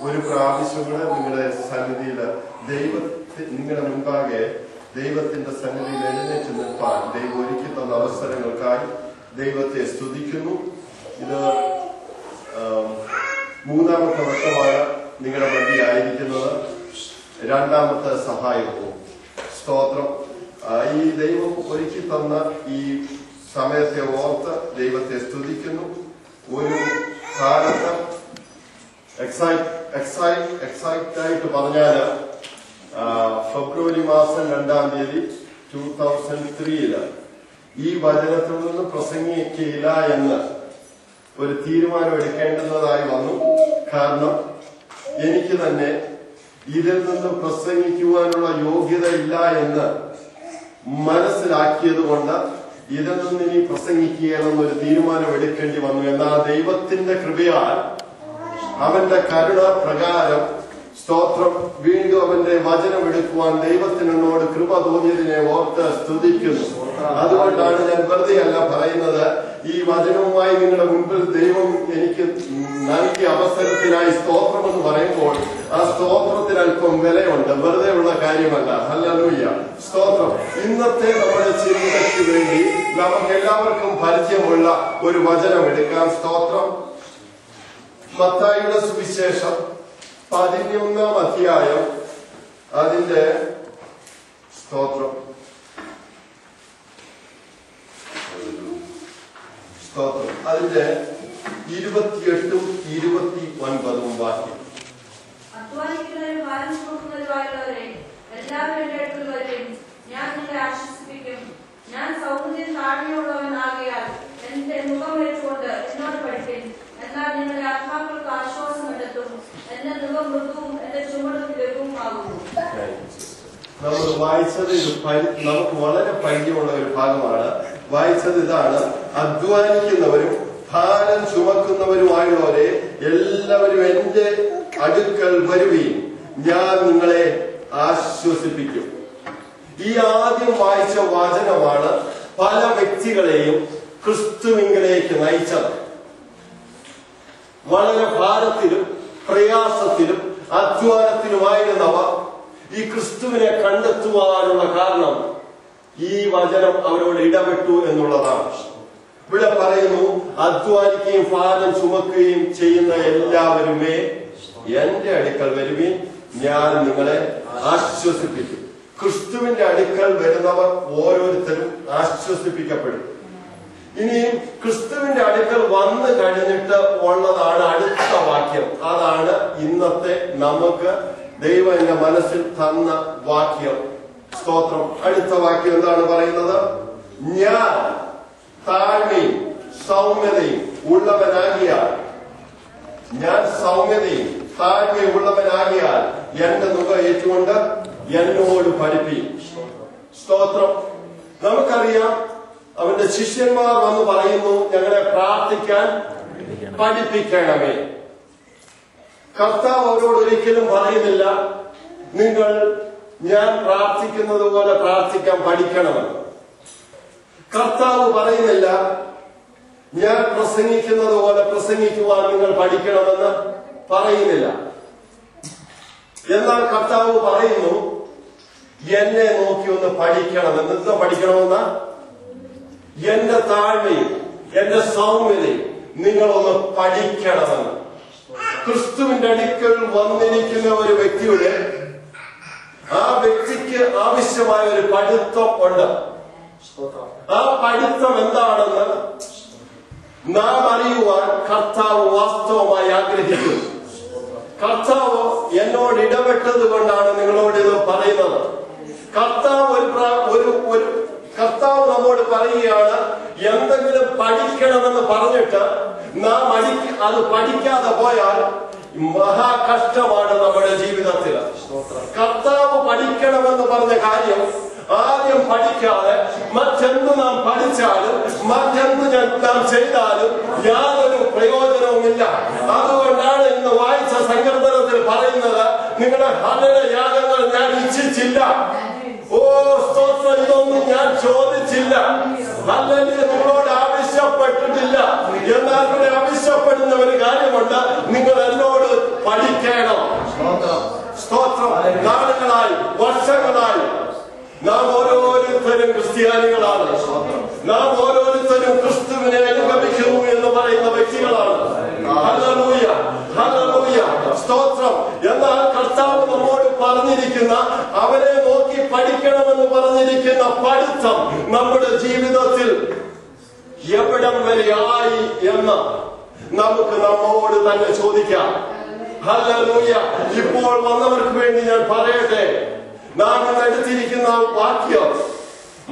ഒരു പ്രാവശ്യം കൂടെ നിങ്ങളുടെ സന്നിധിയിൽ നിങ്ങളുടെ മുൻപാകെ ദൈവത്തിന്റെ സന്നിധിയിൽ എഴുന്നേറ്റ് നിൽപ്പാൻ ദൈവം ഒരുക്കി തന്ന അവസരങ്ങൾക്കായി ദൈവത്തെ സ്തുതിക്കുന്നു. ഇത് മൂന്നാമത്തെ വട്ടമാണ് നിങ്ങളുടെ മധ്യയായിരിക്കുന്നത്. രണ്ടാമത്തെ സഹായവും സ്തോത്രം. ഈ ദൈവം ഒരുക്കി തന്ന ഈ സമയത്തെ ഓർത്ത് ദൈവത്തെ സ്തുതിക്കുന്നു. ഒരു കാലത്ത് എക്സൈറ്റായിട്ട് പറഞ്ഞാല് ഫെബ്രുവരി മാസം 2-ാം തീയതി 2003 ഈ വചനത്തിൽ നിന്ന് പ്രസംഗിക്കില്ല എന്ന് ഒരു തീരുമാനം എടുക്കേണ്ടുന്നതായി വന്നു. കാരണം എനിക്ക് തന്നെ ഇതിൽ നിന്ന് പ്രസംഗിക്കുവാനുള്ള യോഗ്യത ഇല്ല എന്ന് മനസ്സിലാക്കിയത് കൊണ്ട് ഇതിൽ നിന്ന് ഇനി പ്രസംഗിക്കുകയെന്നൊരു തീരുമാനം എടുക്കേണ്ടി വന്നു. എന്നാൽ ദൈവത്തിന്റെ കൃപയാൽ അവന്റെ കരുണ പ്രകാരം സ്തോത്രം വീണ്ടും അവന്റെ വചനം എടുക്കുവാൻ ദൈവത്തിനോട് കൃപ തോന്നിയതിനെ ഓർത്ത് സ്തുതിക്കുന്നു. അതുകൊണ്ടാണ് ഞാൻ വെറുതെ അല്ല പറയുന്നത്. ഈ വചനവുമായി നിങ്ങളുടെ മുൻപിൽ ദൈവം എനിക്ക് നൽകിയ അവസരത്തിനായി സ്തോത്രം എന്ന് പറയുമ്പോൾ ആ സ്തോത്രത്തിന് അല്പം വിലയുണ്ട്, വെറുതെ ഉള്ള കാര്യമല്ല. ഹല്ലേലൂയ, സ്തോത്രം. ഇന്നത്തെ നമ്മുടെ ചിന്തയ്ക്ക് വേണ്ടി നമുക്ക് എല്ലാവർക്കും പരിചയമുള്ള ഒരു വചനം എടുക്കാം. സ്തോത്രം. മത്തായിയുടെ സുവിശേഷം 11-ാം അധ്യായം അതിന്റെ സ്തോത്രം അതിന്റെ 28-ഉം 29-ഉം വാക്യം. ഞാൻ നിങ്ങളെ ആശ്വസിപ്പിക്കും. ഞാൻ സൗന്ദര്യം താഴ്മയുള്ളവനാകിയാൽ എന്റെ മുഖം വെച്ചുകൊണ്ട് എന്നോട് പഠിക്കും. എന്നാൽ നിങ്ങളുടെ ആത്മാക്കൾക്ക് ആശ്വാസം കണ്ടെത്തും. എന്റെ മുഖം മൃദുവും എന്റെ ചുമടും ലഘുവുമാകുന്നു. നമ്മൾ വായിച്ചത് നമുക്ക് വളരെ പരിചയമുള്ള ഒരു ഭാഗമാണ്. വായിച്ചത് ഇതാണ്: അധ്വാനിക്കുന്നവരും ഭാരം ചുമക്കുന്നവരുമായുള്ളവരെ എല്ലാവരും എന്റെ അടുക്കൽ വരുവീൻ, ഞാൻ നിങ്ങളെ ആശ്വസിപ്പിക്കും. ഈ ആദ്യം വായിച്ച വചനമാണ് പല വ്യക്തികളെയും ക്രിസ്തുവിലേക്ക് നയിച്ചത്. വളരെ ഭാരത്തിലും പ്രയാസത്തിലും അധ്വാനത്തിലുമായിരുന്നവർ ഈ ക്രിസ്തുവിനെ കണ്ടെത്തുവാനുള്ള കാരണം ഈ വചനം അവരോട് ഇടപെട്ടു എന്നുള്ളതാണ്. ഇവിടെ പറയുന്നു, അധ്വാനിക്കുകയും ഭാരം ചുമക്കുകയും ചെയ്യുന്ന എല്ലാവരുമേ എന്റെ അടുക്കൽ വരുവീൻ, ഞാൻ നിങ്ങളെ ആശ്വസിപ്പിക്കും. ക്രിസ്തുവിന്റെ അടുക്കൽ വരുന്നവർ ഓരോരുത്തരും ആശ്വസിപ്പിക്കപ്പെടും. ഇനിയും ക്രിസ്തുവിന്റെ അടുക്കൽ വന്നു കഴിഞ്ഞിട്ട് ഉള്ളതാണ് അടുത്ത വാക്യം. അതാണ് ഇന്നത്തെ നമുക്ക് ദൈവം എന്റെ മനസ്സിൽ തന്ന വാക്യം. സ്തോത്രം. അടുത്ത വാക്യം എന്താണ് പറയുന്നത്? ഞാൻ താഴ്മയും സൗമ്യതയും ഉള്ളവനാകിയാൽ, ഞാൻ സൗമ്യതയും താഴ്മയും ഉള്ളവനാകിയാൽ എന്റെ മുഖം ഏറ്റുകൊണ്ട് എന്നോട് പഠിപ്പിക്കും. സ്തോത്രം. നമുക്കറിയാം, അവന്റെ ശിഷ്യന്മാർ വന്ന് പറയുന്നു, ഞങ്ങളെ പ്രാർത്ഥിക്കാൻ പഠിപ്പിക്കണമേ. കർത്താവ് അവരോട് ഒരിക്കലും പറയുന്നില്ല, ഞാൻ പ്രാർത്ഥിക്കുന്നത് പോലെ പ്രാർത്ഥിക്കാൻ പഠിക്കണമെന്ന്. കർത്താവ് പറയുന്നില്ല, ഞാൻ പ്രസംഗിക്കുന്നത് പോലെ പ്രസംഗിക്കുവാൻ നിങ്ങൾ പഠിക്കണമെന്ന് പറയുന്നില്ല. എന്നാൽ കർത്താവ് പറയുന്നു, എന്നെ നോക്കി ഒന്ന് പഠിക്കണമെന്ന്. എന്താ പഠിക്കണമെന്ന? എന്റെ താഴ്മയും എന്റെ സൗമ്യതയും നിങ്ങളൊന്ന് പഠിക്കണമെന്ന്. ക്രിസ്തുവിന്റെ അടുക്കൽ വന്നിരിക്കുന്ന ഒരു വ്യക്തിയുടെ ആ വ്യക്തിക്ക് ആവശ്യമായ ഒരു പഠിത്തം ഉണ്ട്. ആ പഠിത്തം എന്താണെന്ന് നാം അറിയുവാൻ കർത്താവ് വാസ്തവമായി ആഗ്രഹിക്കുന്നു. കർത്താവ് എന്നോട് ഇടപെട്ടത് കൊണ്ടാണ് നിങ്ങളോട് ഇത് പറയുന്നത്. കർത്താവ് നമ്മോട് പറയുകയാണ്, എന്തെങ്കിലും പഠിക്കണമെന്ന് പറഞ്ഞിട്ട് നാം അത് പഠിക്കാതെ പോയാൽ മഹാകഷ്ടമാണ് നമ്മുടെ ജീവിതത്തിൽ. കർത്താവ് പഠിക്കണമെന്ന് പറഞ്ഞ കാര്യം ആദ്യം പഠിക്കാതെ മറ്റെന്ത് നാം പഠിച്ചാലും മറ്റെന്ത് നാം ചെയ്താലും യാതൊരു പ്രയോജനവുമില്ല. അതുകൊണ്ടാണ് ഇന്ന് വായിച്ച സങ്കീർത്തനത്തിൽ പറയുന്നത്, നിങ്ങളുടെ ഹനനയാഗങ്ങൾ ഞാൻ ഇച്ഛിച്ചില്ല. ഓ സ്തോത്രം, ഇതൊന്നും ഞാൻ ചോദിച്ചില്ല, അല്ലെങ്കിൽ നിങ്ങളോട് ആവശ്യപ്പെട്ടിട്ടില്ല. എന്നാൽ ഇവിടെ ആവശ്യപ്പെടുന്ന ഒരു കാര്യമുണ്ട്, നിങ്ങൾ എന്നോട് പഠിക്കണം. ക്രിസ്ത്യാനികളാണ്. നാം ഓരോരുത്തരും ക്രിസ്തുവിനെ അനുഗമിക്കുന്നു എന്ന് പറയുന്ന വ്യക്തികളാണ്. ഹല്ലേലൂയ, ഹല്ലേലൂയ, സ്തോത്രം. എന്നാൽ കർത്താവ് നമ്മോട് പറഞ്ഞിരിക്കുന്ന, അവനെ നോക്കി പഠിക്കണമെന്ന് പറഞ്ഞിരിക്കുന്ന പഠിത്തം നമ്മുടെ ജീവിതത്തിൽ എവിടം വരെയായി എന്ന് നമുക്ക് നമ്മോട് തന്നെ ചോദിക്കാം. ഹല്ലേലൂയ. ഇപ്പോൾ വന്നവർക്ക് വേണ്ടി ഞാൻ പറയട്ടെ, നാം ഇന്ന് എടുത്തിരിക്കുന്ന വാക്യം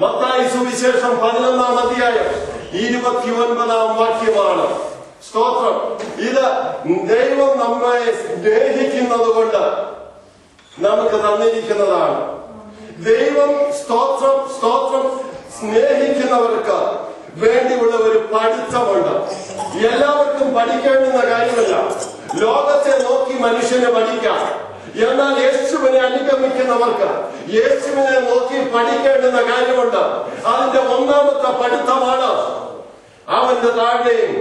മത്തായി സുവിശേഷം 11-ാം അധ്യായം 29-ാം വാക്യമാണ്. സ്തോത്രം. ഇത് ദൈവം നമ്മെ സ്നേഹിക്കുന്നത് കൊണ്ട് നമുക്ക് തന്നിരിക്കുന്നതാണ്. ദൈവം സ്തോത്രം, സ്തോത്രം, സ്നേഹിക്കുന്നവർക്ക് വേണ്ടിയുള്ള ഒരു പഠിത്തമുണ്ട്. എല്ലാവർക്കും പഠിക്കേണ്ടുന്ന കാര്യമല്ല. ലോകത്തെ നോക്കി മനുഷ്യനെ പഠിക്കാം. എന്നാൽ യേശുവിനെ അനുഗമിക്കുന്നവർക്ക് യേശുവിനെ നോക്കി പഠിക്കേണ്ടുന്ന കാര്യമുണ്ട്. അതിന്റെ ഒന്നാമത്തെ പഠിത്തമാണ് അവന്റെ താഴ്മയും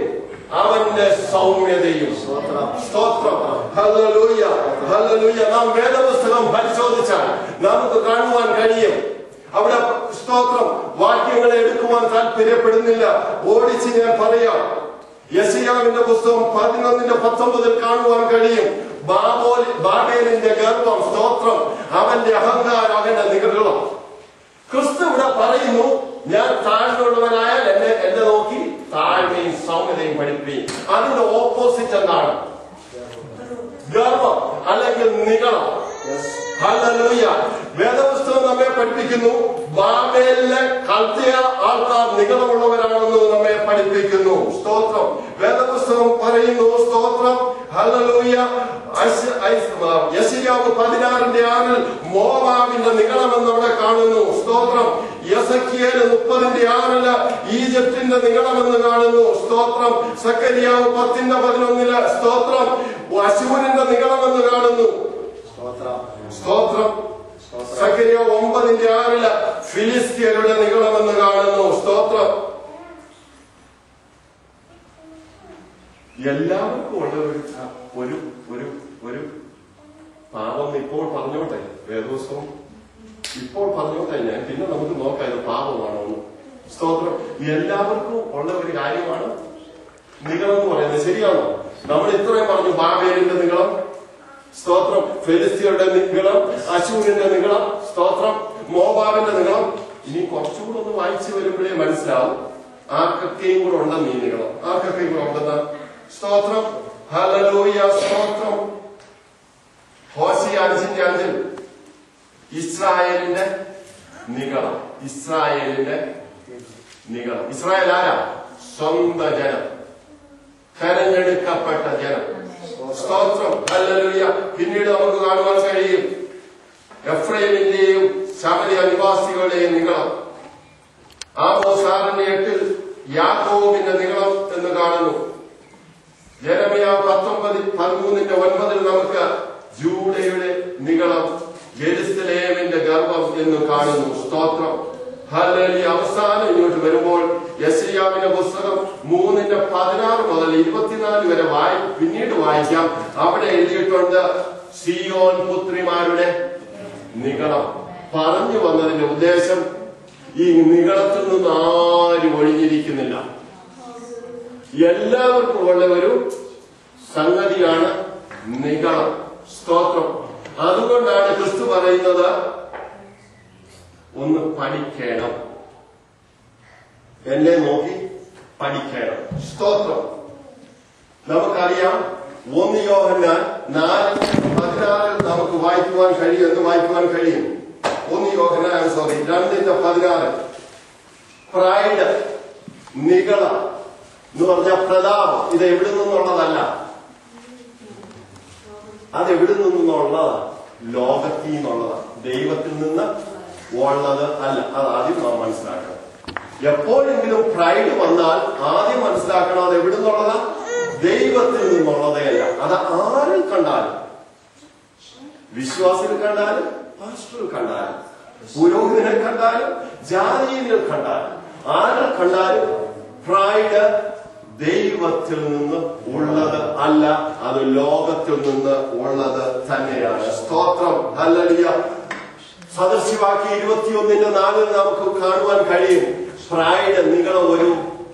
അവന്റെ സൗമ്യതയും. സ്തോത്രം. Hallelujah, hallelujah. നാം വേദപുസ്തകം പരിശോധിച്ചാൽ നമുക്ക് കാണുവാൻ കഴിയും. അവിടെ സ്തോത്രം വാക്യങ്ങളെ എടുക്കുവാൻ താല്പര്യപ്പെടുന്നില്ല, ഓടിച്ച് ഞാൻ പറയാം. യെശയ്യാവിന്റെ പുസ്തകം 11:19 കാണുവാൻ കഴിയും. ബാബേലിന്റെ ഗർവം, സ്തോത്രം, അവന്റെ അഹങ്കാരം, അവന്റെ നിഗളം. ക്രിസ്തു ഇവിടെ പറയുന്നു, ഞാൻ താഴ്ന്നുള്ളവനായാൽ എന്നെ നോക്കി താഴ്മയും സൗമ്യതയും പഠിപ്പിക്കും. അതിന്റെ ഓപ്പോസിറ്റ് എന്താണ്? ഗർവം അല്ലെങ്കിൽ നിഗളം. ഹല്ലേലൂയ. വേദപുസ്തകം നമ്മെ പഠിപ്പിക്കുന്നു, ബാബേലിലെ കൽദയ ആൾക്കാർ നിഗളമുള്ളവരാണെന്ന് നമ്മെ പഠിപ്പിക്കുന്നു. സ്തോത്രം. വേദപുസ്തകം പറയുന്നു, സ്തോത്രം, ഹല്ലേലൂയ. യെശയ്യാവ് 16:6 മോവാബിന്റെ നിഗളമെന്ന് അവിടെ കാണുന്നു. സ്തോത്രം. യെസക്കിയേൽ 30:6 ഈജിപ്തിന്റെ നിഗളമെന്ന് കാണുന്നു. സ്തോത്രം. സക്കരിയാവ് 10:11 സ്തോത്രം അശൂരിന്റെ നിഗളമെന്ന് കാണുന്നു. സ്തോത്രം. സക്കരിയാവ് 9:6 ഫിലിസ്ത്യരുടെ നിഗളമെന്ന് കാണുന്നു. സ്തോത്രം. എല്ലാവർക്കും ഉള്ള ഒരു പാപം ഇപ്പോൾ പറഞ്ഞോട്ടെ, വേദോത്സവം ഇപ്പോൾ പറഞ്ഞോട്ടെ. ഞാൻ പിന്നെ നമുക്ക് നോക്കാം ഇത് പാപമാണോ. സ്തോത്രം. എല്ലാവർക്കും ഉള്ള ഒരു കാര്യമാണ് നിഗളം എന്ന് പറയുന്നത്. ശരിയാണോ? നമ്മൾ ഇത്രയും പറഞ്ഞു, ബാബേലിന്റെ നിഗളം, സ്തോത്രം, ഫെലിസ്ത്യരുടെ നിഗളം, അശൂരിന്റെ നിഗളം, സ്തോത്രം, മോവാബിന്റെ നിഗളം. ഇനി കുറച്ചുകൂടെ ഒന്ന് വായിച്ചു വരുമ്പോഴേ മനസ്സിലാവും ആർക്കൊക്കെയും കൂടെ ഉണ്ടെന്ന്. ഈ നിഗളം ആർക്കൊക്കെയും കൂടെ ഉണ്ടെന്ന്. സ്തോത്രം. ഹല്ലേലൂയ, സ്തോത്രം. ഹോശിയ 5:5 ഇസ്രായേലിന്റെ നിഗളം. ഇസ്രായേലിന്റെ നിഗളം. ഇസ്രായേൽ ആരാ? സ്വന്തം ജനം, തെരഞ്ഞെടുക്കപ്പെട്ട ജനം. സ്തോത്രം. ഹല്ലേലൂയ. പിന്നീട് നമുക്ക് കാണുവാൻ കഴിയും എഫ്രൈമിന്റെയും ശമരിയ നിവാസികളുടെയും നിഗളം. ആമോസ് 6:8 യാക്കോബിന്റെ നിഗളം എന്ന് കാണുന്നു. യെരമ്യാവ് 19:13 നമുക്ക് ജൂഡയുടെ നിഗളം, യെരുശലേമിന്റെ ഗർവം എന്ന് കാണുന്നു. സ്തോത്രം. ഹല്ലേലൂയ. അവസാനം ഇങ്ങോട്ട് വരുമ്പോൾ യെശയ്യാവിന്റെ പുസ്തകം 3:16 മുതൽ 24 വരെ പിന്നീട് വായിക്കാം. അവിടെ എഴുതിയിട്ടുണ്ട് സിയോൻ പുത്രിമാരുടെ നിഗളം. പറഞ്ഞു വന്നതിന്റെ ഉദ്ദേശം, ഈ നിഗളത്തിൽ നിന്ന് ആരും ഒഴിഞ്ഞിരിക്കുന്നില്ല. എല്ലാവർക്കും ഉള്ള ഒരു സംഗതിയാണ് നിഗളം. സ്തോത്രം. അതുകൊണ്ടാണ് ക്രിസ്തു പറയുന്നത്, ഒന്ന് പഠിക്കണം, എന്നെ നോക്കി പഠിക്കണം. സ്തോത്രം. നമുക്കറിയാം 1 യോഹന്നാൻ 4:16 നമുക്ക് വായിക്കുവാൻ കഴിയും. എന്ന് വായിക്കുവാൻ കഴിയും? 1 യോഹന്നാൻ 2:16 പ്രൈഡ്, നിഗളം എന്ന് പറഞ്ഞ പ്രതാപം. ഇത് എവിടെ നിന്നുള്ളതല്ല. അതെവിടെ നിന്നുള്ളതാണ്? ലോകത്തിൽ നിന്നുള്ളതാണ്, ദൈവത്തിൽ നിന്ന് ഉള്ളത് അല്ല. അതാദ്യം നാം മനസ്സിലാക്കണം. എപ്പോഴെങ്കിലും പ്രൈഡ് വന്നാൽ ആദ്യം മനസ്സിലാക്കണം അത് എവിടെ നിന്നുള്ളതാ? ദൈവത്തിൽ നിന്നുള്ളതേ അല്ല. അത് ആരിൽ കണ്ടാലും, വിശ്വാസികൾ കണ്ടാലും, പാസ്റ്ററിൽ കണ്ടാലും, പുരോഹിതനെ കണ്ടാലും, ജാതിയിൽ കണ്ടാലും, ആരെ കണ്ടാലും പ്രൈഡ് ദൈവത്തിൽ നിന്ന് ഉള്ളത് അല്ല, അത് ലോകത്തിൽ നിന്ന് ഉള്ളത് തന്നെയാണ്. സ്തോത്രം. ഹല്ലേലൂയ. സദൃശ്യവാക്യം 21:4 നമുക്ക് കാണുവാൻ കഴിയും. പ്രൈഡ്, നിഗളം ഒരു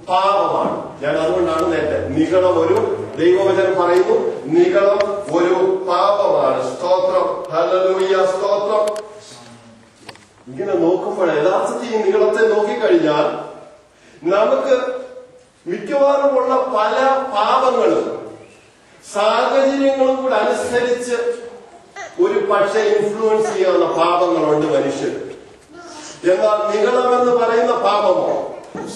പാപമാണ്. ഞാൻ അതുകൊണ്ടാണ് നേരത്തെ നിഗളം ഒരു, ദൈവവചനം പറയുന്നു നിഗളം ഒരു പാപമാണ്. സ്തോത്രം, ഹല്ലേലൂയ, സ്തോത്രം. ഇങ്ങനെ നോക്കുമ്പോൾ യഥാർത്ഥത്തിൽ ഈ നിഗളത്തെ നോക്കിക്കഴിഞ്ഞാൽ നമുക്ക് മിക്കവാറുമുള്ള പല പാപങ്ങളും സാഹചര്യങ്ങളും കൂടെ അനുസരിച്ച് ഒരു പക്ഷെ ഇൻഫ്ലുവൻസ് ചെയ്യാവുന്ന പാപങ്ങളുണ്ട് മനുഷ്യർ. എന്നാൽ നിഗളമെന്ന് പറയുന്ന പാപമോ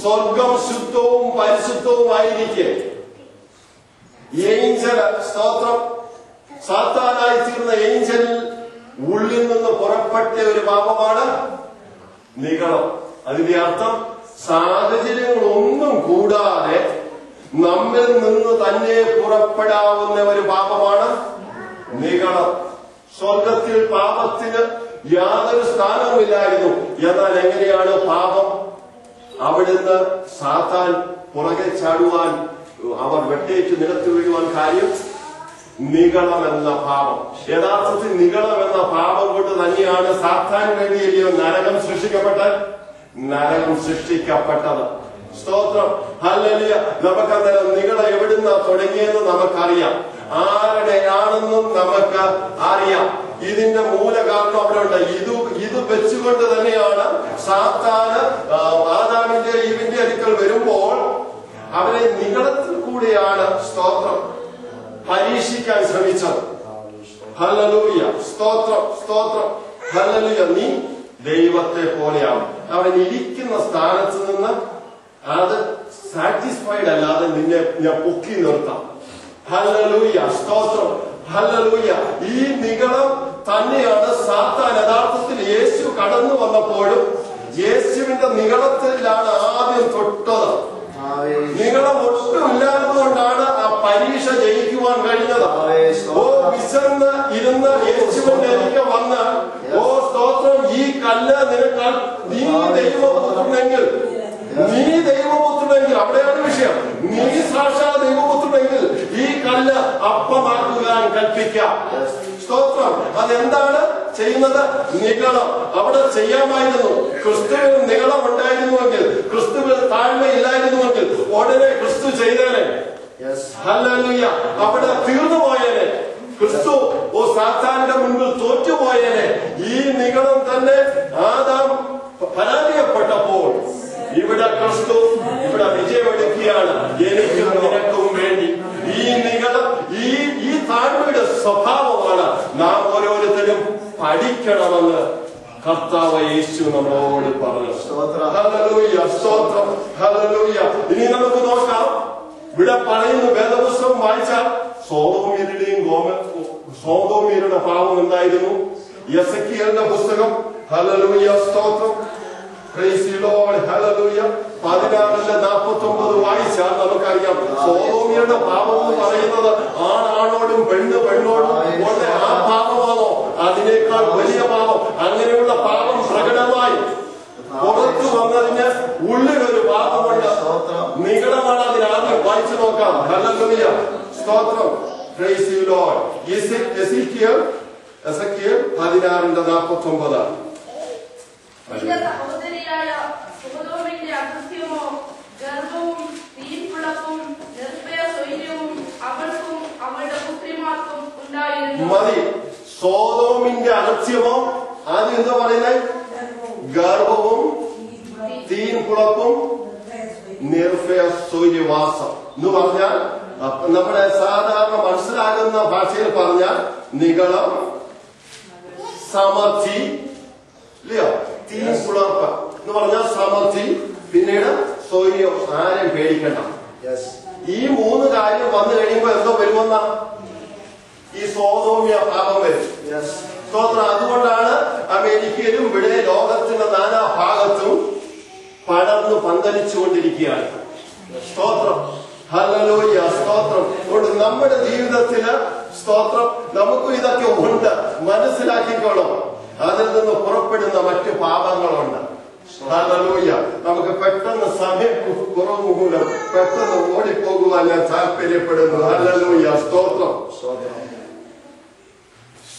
സ്വർഗം ശുദ്ധവും പരിശുദ്ധവുമായിരിക്കെ ഏഞ്ചൽ, സ്തോത്രം, സാത്താനായി തീർന്ന ഏഞ്ചലിൽ ഉള്ളിൽ നിന്ന് പുറപ്പെട്ട ഒരു പാപമാണ് നിഗളം. അതിന്റെ അർത്ഥം സാഹചര്യങ്ങളൊന്നും കൂടാതെ നമ്മിൽ നിന്ന് തന്നെ പുറപ്പെടാവുന്ന ഒരു പാപമാണ് നിഗളം. സ്വർഗത്തിൽ പാപത്തിന് യാതൊരു സ്ഥാനവുമില്ലായിരുന്നു. എന്നാൽ എങ്ങനെയാണ് പാപം അവിടുന്ന് സാത്താൻ പുറകെ ചാടുവാൻ, അവർ വെട്ടേറ്റ് നിലത്ത് വീഴുവാൻ കാര്യം? നിഗളം എന്ന പാപം. യഥാർത്ഥത്തിൽ നിഗളം എന്ന പാപം കൊണ്ട് തന്നെയാണ് സാത്താൻ വേണ്ടിയല്ലയോ നരകം സൃഷ്ടിക്കപ്പെട്ടത്. സ്തോത്രം, ഹല്ലേലൂയ. നമുക്കന്നേരം നിഗളം എവിടുന്ന തുടങ്ങിയെന്ന് നമുക്കറിയാം, ആരുടെയാണെന്നും നമുക്ക് അറിയാം. ഇതിന്റെ മൂല കാരണം അവിടെ ഉണ്ട്. ഇത് വെച്ചുകൊണ്ട് തന്നെയാണ് സാത്താന് ആദാമിന്റെ ഈവിന്റെ അടുക്കൽ വരുമ്പോൾ അവരെ നിഗളത്തിൽ കൂടെയാണ്, സ്തോത്രം, പരീക്ഷിക്കാൻ ശ്രമിച്ചത്. ഹല്ലേലൂയ, സ്തോത്രം, സ്തോത്രം, ഹല്ലേലൂയ. നീ ദൈവത്തെ പോലെയാണ്. അവൻ ഇരിക്കുന്ന സ്ഥാനത്ത് നിന്ന് അത് സാറ്റിസ്ഫൈഡ് അല്ലാതെ നിന്നെ ഞാൻ പൊക്കി നിർത്താം. ഹല്ലേലൂയ, സ്തോത്രം, ഹല്ലേലൂയ. ഈ നിഗളം തന്നെയാണ് സാത്താൻ യഥാർത്ഥത്തിൽ യേശു കടന്നു വന്നപ്പോഴും യേശുവിന്റെ നിഗളത്തിലാണ് ആദ്യം തൊട്ടത്. നിഗളം ഒട്ടുമില്ലാത്തതുകൊണ്ടാണ് ആ പരീക്ഷ ജയിക്കുവാൻ കഴിഞ്ഞത്. ഓ വിശന്ന് ഇരുന്ന യേശുവിന്റെ അരികെ വന്ന്, ഓ സ്തോത്രം, ഈ കല്ല് നിനക്കാൾ നീ ദൈവപുത്രനെങ്കിൽ അവിടെയാണ് വിഷയം. നീ സാക്ഷാ ദൈവപുത്രനെങ്കിൽ ഈ കല്ല് അപ്പമാക്കുവാൻ കൽപ്പിക്കാം. സ്തോത്രം. അതെന്താണ് ചെയ്യുന്നത്? നിഗളം അവിടെ ചെയ്യാമായിരുന്നു. ക്രിസ്തുവിൽ നിഗളം ഉണ്ടായിരുന്നുവെങ്കിൽ, ക്രിസ്തുവിൽ താഴ്മയില്ലായിരുന്നുവെങ്കിൽ ഉടനെ ക്രിസ്തു ചെയ്തേനെ. ഹല്ലേലൂയ. അവിടെ തീർന്നു പോയേനെ. ക്രിസ്തു സാത്താന്റെ മുൻപിൽ തോറ്റുപോയേനെ. ഈ നിഗളം തന്നെ ആദാം പരാജയപ്പെട്ടപ്പോൾ ഇവിടെ ക്രിസ്തു ഇവിടെ വിജയമെടുക്കുകയാണ്. എനിക്കും നിനക്കും വേണ്ടി ഈ നിഗളം, ഈ താഴ്മയുടെ സ്വഭാവമാണ് നാം ഓരോരുത്തരും പഠിക്കണമെന്ന് കർത്താവ് യേശു നമ്മളോട് പറഞ്ഞു. ഹല്ലേലൂയ, സ്തോത്രം, ഹല്ലേലൂയ. ഇനി നമുക്ക് നോക്കാം. ഇവിടെ പറയുന്നു, വേദപുസ്തകം വായിച്ചാൽ സോതോമ്യരുടെ പാപം എന്തായിരുന്നു? എസെക്കിയേലിന്റെ പുസ്തകം, ഹല്ലേലൂയ, സ്തോത്രം, പ്രൈസ് ദി ലോർഡ്, ഹല്ലേലൂയ, 16:49 വായിച്ചാൽ നമുക്കറിയാം സോതോമ്യരുടെ പാപം എന്ന് പറയുന്നത് ആണാണോടും പെണ്ണോടും ഉള്ള ആ പാപമാണോ? അതിനേക്കാൾ വലിയ പാപം. അങ്ങനെയുള്ള പാപം പ്രകടമായി പുറത്തു വന്നതിന് ഉള്ളിലൊരു പാപമുണ്ട്. നിഗളമാണ്. അതിനാദ്യം വായിച്ചു നോക്കാം. ഹല്ലേലൂയ, സ്തോത്രം, പ്രൈസ് ദി ലോർഡ്. എസെക്കിയേൽ 16:49. സൊദോമിന്റെ അകൃത്യമോ ഗർവവും തീൻപുളക്കും നിർഭയ സ്വൈര്യവും അവൾക്കും അവളുടെ പുത്രിമാർക്കും ഉണ്ടായിരുന്നു. മതി. സോതോമിന്റെ അകൃത്യമോ, ആദ്യം എന്താ പറയുന്നത്? ഗർവവും തീൻപുളക്കും നിർഭയ സ്വൈര്യവാസം എന്ന് പറഞ്ഞാൽ, നമ്മുടെ സാധാരണ മനസ്സിലാകുന്ന ഭാഷയിൽ പറഞ്ഞാൽ നിഗളം, സമൃദ്ധി, ഇല്ലയോ? തീൻപുളർപ്പ് എന്ന് പറഞ്ഞാൽ സമൃദ്ധി, പിന്നീട് സ്വൈര്യം, ആരെയും പേടിക്കണ്ട. ഈ 3 കാര്യം വന്നു കഴിയുമ്പോ എന്തോ വരുമെന്ന ഈ സോതോമ്യ പാപം വരും. സ്തോത്രം. അതുകൊണ്ടാണ് അമേരിക്കയിലും ഇവിടെ ലോകത്തിന്റെ നാനാ ഭാഗത്തും പടർന്ന് പന്തലിച്ചുകൊണ്ടിരിക്കുകയാണ്. സ്തോത്രം, ഹല്ലേലൂയ, സ്തോത്രം. അതുകൊണ്ട് നമ്മുടെ ജീവിതത്തില്, സ്തോത്രം, നമുക്കും ഇതൊക്കെ ഉണ്ട്. മനസ്സിലാക്കിക്കോളും. അതിൽ നിന്ന് പുറപ്പെടുന്ന മറ്റു പാപങ്ങളുണ്ട്. ഹല്ലേലൂയ. നമുക്ക് പെട്ടെന്ന് സമയം കുറവ് മൂലം പെട്ടെന്ന് ഓടിപ്പോകുവാൻ ഞാൻ താല്പര്യപ്പെടുന്നു. ഹല്ലേലൂയ, സ്തോത്രം.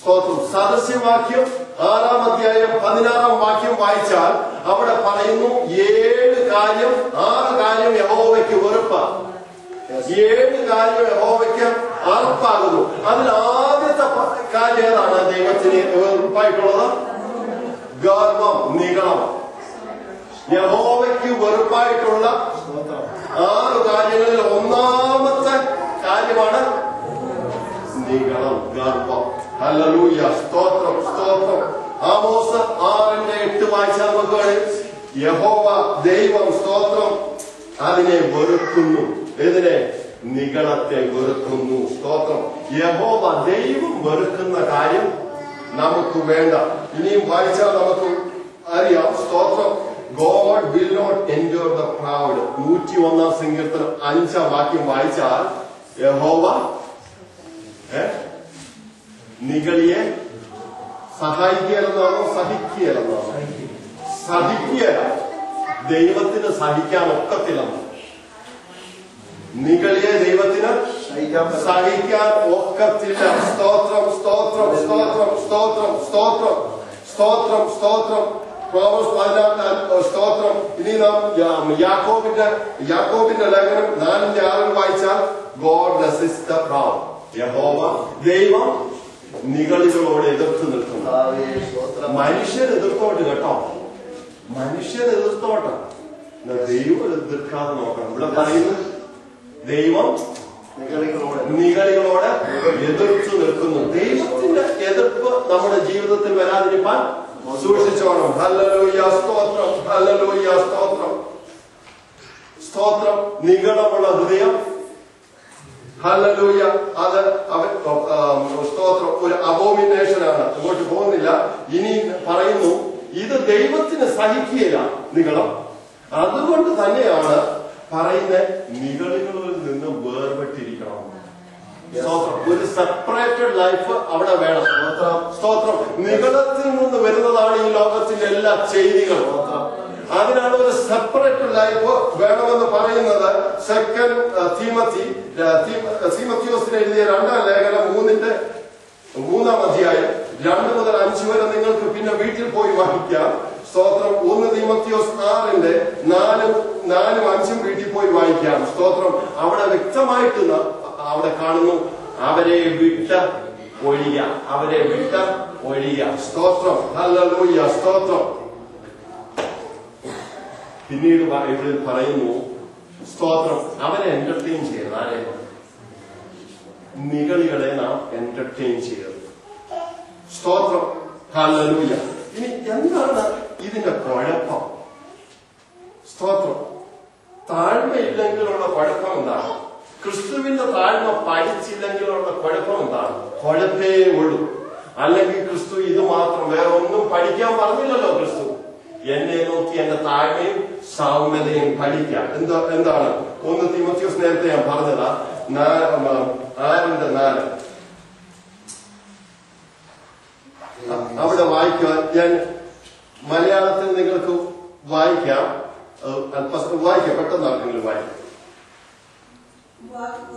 സ്തോത്രം. സദൃശ്യവാക്യം 6-ാം അധ്യായം 16-ാം വാക്യം വായിച്ചാൽ അവിടെ പറയുന്നു 6 കാര്യം യഹോവയ്ക്ക് വെറുപ്പ്, 7 കാര്യം യഹോവയ്ക്ക് അറപ്പാകുന്നു. അതിൽ ആദ്യത്തെ കാര്യം ഏതാണ് ദൈവത്തിന് വെറുപ്പായിട്ടുള്ളത്? ഗർവം, നിഗളം. യഹോവയ്ക്ക് വെറുപ്പായിട്ടുള്ള 6 കാര്യങ്ങളിൽ ഒന്നാമത്തെ കാര്യമാണ് നിഗളം, ഗർവം. ഹല്ലേലൂയ, സ്തോത്രം, സ്തോത്രം. ആമോസ് 6:8 വായിച്ചാൽ നമുക്ക് വേണം, യഹോവ ദൈവം സ്തോത്രം അതിനെ വെറുക്കുന്നു. ഇതിനെ നിഗളത്തെ വെറുക്കുന്നു. സ്തോത്രം. യഹോവ ദൈവം വെറുക്കുന്ന കാര്യം നമുക്ക് വേണ്ട. ഇനിയും വായിച്ചാൽ നമുക്ക് അറിയാം. സ്തോത്രം. God will not endure the proud. 101-ാം സങ്കീർത്തനം 5-ാം വാക്യം വായിച്ചാൽ യഹോവ നിഗളിയെ സഹായിക്കുകയെന്നാണോ സഹിക്കുകയെന്നാണോ? സഹിക്കുകയല്ല. ദൈവത്തിന് സഹിക്കാൻ ഒക്കത്തില്ലെന്ന്. നിഗളിയെ ദൈവത്തിന് സഹിക്കാൻ ഒക്കത്തില്ല. സ്തോത്രം, സ്തോത്രം, സ്തോത്രം, സ്തോത്രം, സ്തോത്രം, സ്തോത്രം, സ്തോത്രം. പ്രോവർബ്സ് 14 സ്തോത്രം. ഇനി നാം യാക്കോബിന്റെ ലേഖനം 4:6 വായിച്ചാൽ God resists the proud. യഹോവ ദൈവം നിഗളികളോട് എതിർത്ത് നിൽക്കുന്നു. മനുഷ്യർ എതിർത്തോട്ട് കേട്ടോ, മനുഷ്യർ എതിർത്തോട്ടെ, ദൈവം എതിർക്കാതെ നോക്കണം. ഇവിടെ പറയുന്നു ദൈവം നിഗളികളോട് എതിർത്ത് നിൽക്കുന്നു. ദൈവത്തിന്റെ എതിർപ്പ് നമ്മുടെ ജീവിതത്തിൽ വരാതിരിക്കാൻ സൂക്ഷിച്ചോണം. ഹല്ലേലൂയ, സ്തോത്രം, ഹല്ലേലൂയ, സ്തോത്രം, സ്തോത്രം. നിഗളമുള്ള ഹൃദയം, ഹല്ലേലൂയ, അത് സ്തോത്രം ഒരു അബോമിനേഷനാണ്. അങ്ങോട്ട് പോകുന്നില്ല. ഇനി പറയുന്നു ഇത് ദൈവത്തിന് സഹിക്കുകയില്ല നിഗളം. അതുകൊണ്ട് തന്നെയാണ് പറയുന്ന നിഗളികളിൽ നിന്ന് വേർപെട്ടിരിക്കണം. ഒരു സെപ്പറേറ്റഡ് ലൈഫ് അവിടെ വേണം. സ്തോത്രം. നിഗളത്തിൽ നിന്ന് വരുന്നതാണ് ഈ ലോകത്തിന്റെ എല്ലാ ചെയ്തികളും. അതിനാണ് ഒരു സെപ്പറേറ്റ് ലൈഫ് വേണമെന്ന് പറയുന്നത്. 2 തീമോത്തിയോസിന് എഴുതിയ 2-ാം ലേഖനം 3-ാം അധ്യായം 2 മുതൽ 5 വരെ നിങ്ങൾക്ക് പിന്നെ വീട്ടിൽ പോയി വായിക്കാം. സ്തോത്രം. 1 തീമോത്തിയോസ് 6:4-5 വീട്ടിൽ പോയി വായിക്കാം. സ്തോത്രം. അവിടെ വ്യക്തമായിട്ട് അവിടെ കാണുന്നു അവരെ വിട്ട ഒഴിയ, അവരെ വിട്ട ഒഴിയ. സ്തോത്രം. ഹല്ലേലൂയ, സ്തോത്രം. പിന്നീട് ഇവിടെ പറയുന്നു സ്തോത്രം അവരെ എന്റർടൈൻ ചെയ്യരുത്. ആരെ? നിഗളികളെ നാം എന്റർടൈൻ ചെയ്യരുത്. സ്തോത്രം. ഹല്ലേലൂയ. ഇനി എന്താണ് ഇതിന്റെ കുഴപ്പം? സ്തോത്രം. താഴ്മയില്ലെങ്കിലുള്ള കുഴപ്പം എന്താണ്? ക്രിസ്തുവിന്റെ താഴ്മ പഠിച്ചില്ലെങ്കിലുള്ള കുഴപ്പം എന്താണ്? കുഴപ്പേ ഉള്ളൂ. അല്ലെങ്കിൽ ക്രിസ്തു ഇത് മാത്രം, വേറെ ഒന്നും പഠിക്കാൻ പറഞ്ഞില്ലല്ലോ. ക്രിസ്തു എന്നെ നോക്കി എന്റെ താഴ്മയും സൗമ്യതയും പഠിക്കാം. എന്താണ്? 1 തീമോത്തിയോസ് നേരത്തെ ഞാൻ പറഞ്ഞതാ 6:4 അവിടെ വായിക്കാൻ ഞാൻ മലയാളത്തിൽ നിങ്ങൾക്ക് വായിക്കാം. വായിക്കാം, പെട്ടെന്ന് ആർക്കെങ്കിലും വായിക്കാം.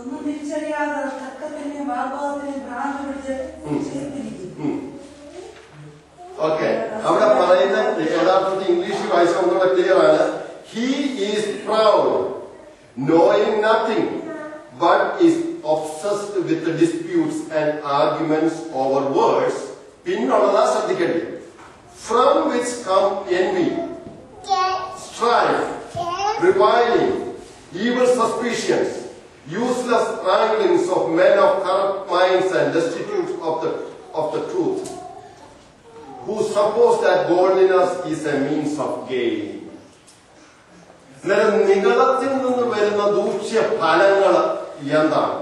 ഒന്നും തിരിച്ചറിയാതെ തർക്കത്തിന് വാഗ്വാദത്തിന് ഭ്രാന്ത് പിടിച്ച് ഓക്കെ. അവിടെ പറയുന്ന യഥാർത്ഥത്തിൽ ഇംഗ്ലീഷിൽ വായിച്ച ഒന്നുകൂടെ ക്ലിയർ ആണ്. He is proud knowing nothing but is obsessed with disputes and arguments over words. പിന്നുള്ളതാ ശ്രദ്ധിക്കേണ്ടി. From which come envy, strife, reviling, evil suspicions, useless wranglings of men of corrupt minds and destitute of the truth, who suppose that godliness is a means of gain. നിഗളത്തിൽ നിന്ന് വരുന്ന ദൂഷ്യ ഫലങ്ങൾ എന്താണ്?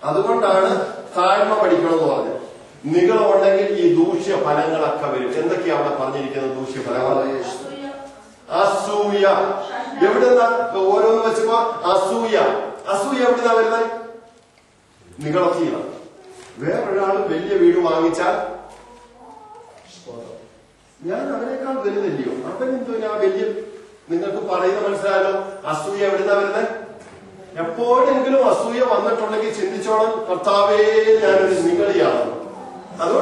അതുകൊണ്ടാണ് താഴ്മ പഠിക്കണമെന്ന് പറഞ്ഞത്. നിഗളമുണ്ടെങ്കിൽ ഈ ദൂഷ്യ ഫലങ്ങളൊക്കെ വരും. എന്തൊക്കെയാ അവിടെ പറഞ്ഞിരിക്കുന്നത്? ദൂഷ്യ ഫലങ്ങൾ. അസൂയ. എവിടുന്ന ഓരോന്ന് വെച്ചപ്പോ അസൂയ. അസൂയ എവിടുന്നാ വരുന്നത്? നിഗളത്തിലാണ്. വേറൊരാൾ വലിയ വീട് വാങ്ങിച്ചാൽ ഞാൻ അവനേക്കാൾ വലുതല്ലയോ, അവനെന്തോ ഞാൻ വലിയ, നിങ്ങൾക്ക് പറയുന്ന മനസ്സിലായല്ലോ. അസൂയ എവിടുന്നാ വരുന്നത്? എപ്പോഴെങ്കിലും അസൂയ വന്നിട്ടുണ്ടെങ്കിൽ ചിന്തിച്ചോണം, കർത്താവേ ഞാനൊരു നിഗളിയാണ്. അതുകൊണ്ട്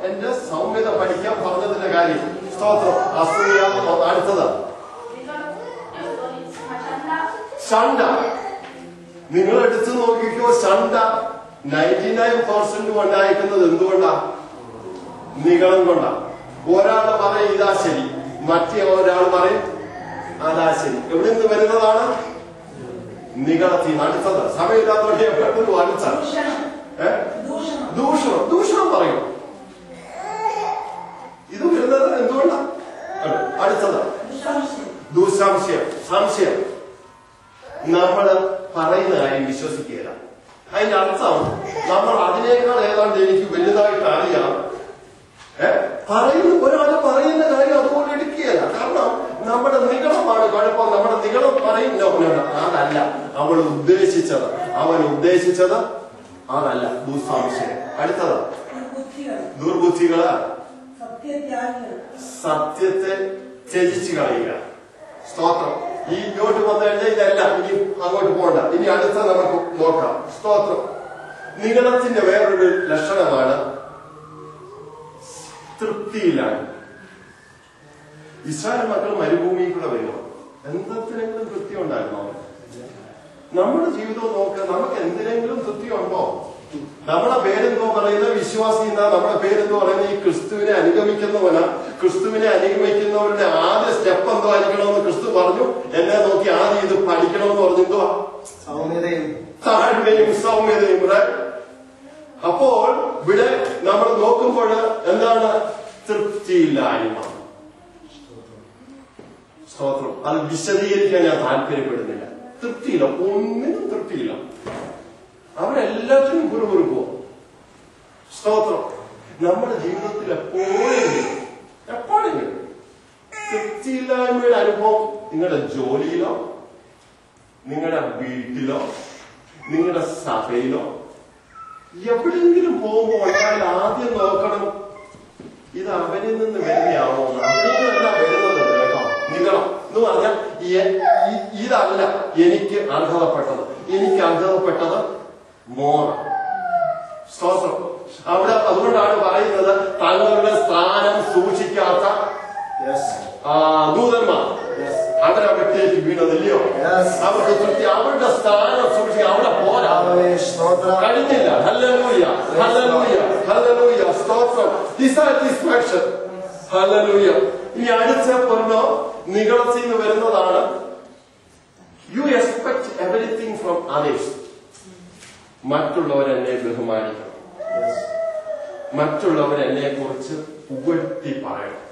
എന്റെ സൗമ്യത പഠിക്കാൻ പറഞ്ഞതിന്റെ കാര്യം. സ്തോത്രം. അസൂയ. അടുത്തത് ഷണ്ട. നിങ്ങൾ എടുത്തു നോക്കിക്കോ, ഷണ്ട 99% ഉണ്ടായിരിക്കുന്നത് എന്തുകൊണ്ടാ? നിഗളം കൊണ്ടാ. ഒരാൾ പറയും ഇതാ ശരി, മറ്റേ ഒരാൾ പറയും അതാ ശരി. എവിടെ നിന്ന് വരുന്നതാണ്? നിഗളത്തിൽ. അടുത്തത് സമയമില്ലാത്തോടെ അടുത്താണ് ദൂഷണം. ദൂഷണം പറയും. ഇത് വരുന്നത് എന്തുകൊണ്ടാ? അടുത്തത് ദുസംശയം. സംശയം. നമ്മൾ പറയുന്ന കാര്യം വിശ്വസിക്കുകയില്ല. അതിന്റെ അർത്ഥം നമ്മൾ അതിനേക്കാൾ ഏതാണ്ട് എനിക്ക് വലുതായിട്ട് അറിയാം. ഒരാള് പറയുന്ന കാര്യം അതുപോലെ എടുക്കുകയല്ല. കാരണം നമ്മുടെ നിഗളമാണ് കുഴപ്പം. നമ്മുടെ നിഗളം പറയുന്നവനാണ് അതല്ല അവൻ ഉദ്ദേശിച്ചത് അതല്ല. ദുസംശയം. അടുത്തത് ദുർബുദ്ധികള്. സത്യത്തെ ത്യജിച്ചു കളയുക. സ്തോത്രം. ഈ ഇങ്ങോട്ട് വന്നു കഴിഞ്ഞാൽ ഇതല്ല, ഇനി അങ്ങോട്ട് പോകണ്ട. ഇനി അടുത്ത നമുക്ക് നോക്കാം. സ്തോത്രം. നിഗളത്തിന്റെ വേറൊരു ലക്ഷണമാണ് തൃപ്തിയിലാണ്. ഇസ്രായേൽ മക്കൾ മരുഭൂമിയിൽ കൂടെ വരുമോ? എന്തെങ്കിലും തൃപ്തി ഉണ്ടായിരുന്നോ? നമ്മുടെ ജീവിതവും നോക്കുക. നമുക്ക് എന്തിനെങ്കിലും തൃപ്തി ഉണ്ടോ? നമ്മുടെ പേരെന്തോ പറയുന്നത് വിശ്വാസി എന്നാ. നമ്മുടെ പേരെന്തോ പറയുന്നത് ഈ ക്രിസ്തുവിനെ അനുഗമിക്കുന്നവനാ. ക്രിസ്തുവിനെ അനുഗമിക്കുന്നവരുടെ ആദ്യ സ്റ്റെപ്പ് എന്തോ ആയിരിക്കണമെന്ന് ക്രിസ്തു പറഞ്ഞു. എന്നെ നോക്കി ആദ്യം ഇത് പഠിക്കണമെന്ന് പറഞ്ഞെന്തോ താഴ്മയും സൗമ്യതയും. അപ്പോൾ ഇവിടെ നമ്മൾ നോക്കുമ്പോൾ എന്താണ്? തൃപ്തിയില്ലായ്മ. സ്തോത്രം. അത് വിശദീകരിക്കാൻ ഞാൻ താല്പര്യപ്പെടുന്നില്ല. തൃപ്തിയില്ല, ഒന്നിനും തൃപ്തിയില്ല. അവരെല്ലാത്തിനും കുറുകുറുക്കോ. സ്തോത്രം. നമ്മുടെ ജീവിതത്തിൽ എപ്പോഴെങ്കിലും തൃപ്തിയില്ലായ്മയുടെ അനുഭവം നിങ്ങളുടെ ജോലിയിലോ, നിങ്ങളുടെ വീട്ടിലോ, നിങ്ങളുടെ സഭയിലോ എവിടെയെങ്കിലും പോകുമ്പോൾ ഉണ്ടായാൽ ആദ്യം നോക്കണം, ഇത് അവരിൽ നിന്ന് വരുന്നയാണോ? അതിനല്ല വരുന്നത് കേട്ടോ. നിഗളം എന്ന് പറഞ്ഞാൽ ഇതല്ല എനിക്ക് അർഹതപ്പെട്ടത്. എനിക്ക് അർഹതപ്പെട്ടത് മോറ. സ്തോത്രം. അവിടെ അതുകൊണ്ടാണ് പറയുന്നത് തങ്ങളുടെ സ്ഥാനം സൂക്ഷിക്കാത്ത ദൂതന്മാർ അവരവിടത്തേക്ക് വീണതില്ലയോ? അവർക്ക് തൃപ്തി. അവരുടെ സ്ഥാനം സൂക്ഷിക്കുക. അവിടെ പോരാ, കഴിഞ്ഞില്ല. ഹല്ലേലൂയ, ഹല്ലേലൂയ, ഹല്ലേലൂയ. സ്തോത്രം. ഡിസാറ്റിസ്ഫാക്ഷൻ. ഹല്ലേലൂയ. ഇനി അടുത്ത പറഞ്ഞോ നിഗളത്തിൽ നിന്ന് വരുന്നതാണ് you expect everything from others. മറ്റുള്ളവരെന്നെ ബഹുമാനിക്കണം. മറ്റുള്ളവരെന്നെ കുറിച്ച് പുകഴ്ത്തി പറയണം.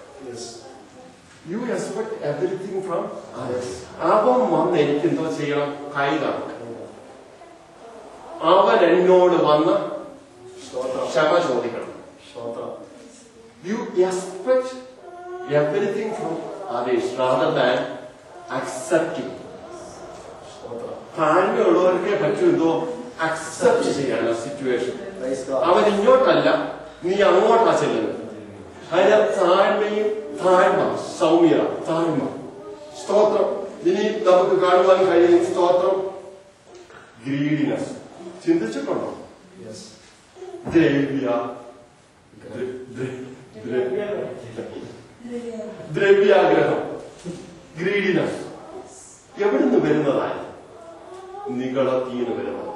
You expect everything from others. അവൻ വന്ന് എനിക്ക് എന്തോ ചെയ്യണം? കൈ കാണണം. അവൻ എന്നോട് വന്ന് ക്ഷമ ചോദിക്കണം. You expect everything from others rather than accepting. താഴ്മയുള്ളവർക്കേ പറ്റൂ എന്തോ അക്സെപ്റ്റ് ചെയ്യാനുള്ള സിറ്റുവേഷൻ. അവൻ ഇങ്ങോട്ടല്ല, നീ അങ്ങോട്ടാ ചെല്ലുന്നത്. അതിന് താഴ്മയും സൗമ്യത, താഴ്മ. സ്തോത്രം. ഇനി നമുക്ക് കാണുവാൻ കഴിയും. സ്തോത്രം. ഗ്രീഡിനെസ്. ചിന്തിച്ചിട്ടുണ്ടോ? ദ്രവ്യാഗ്രഹം. ഗ്രീഡിനെസ് എവിടുന്ന് വരുന്നതായി? നിഗളത്തീന്ന് വരുന്നത്.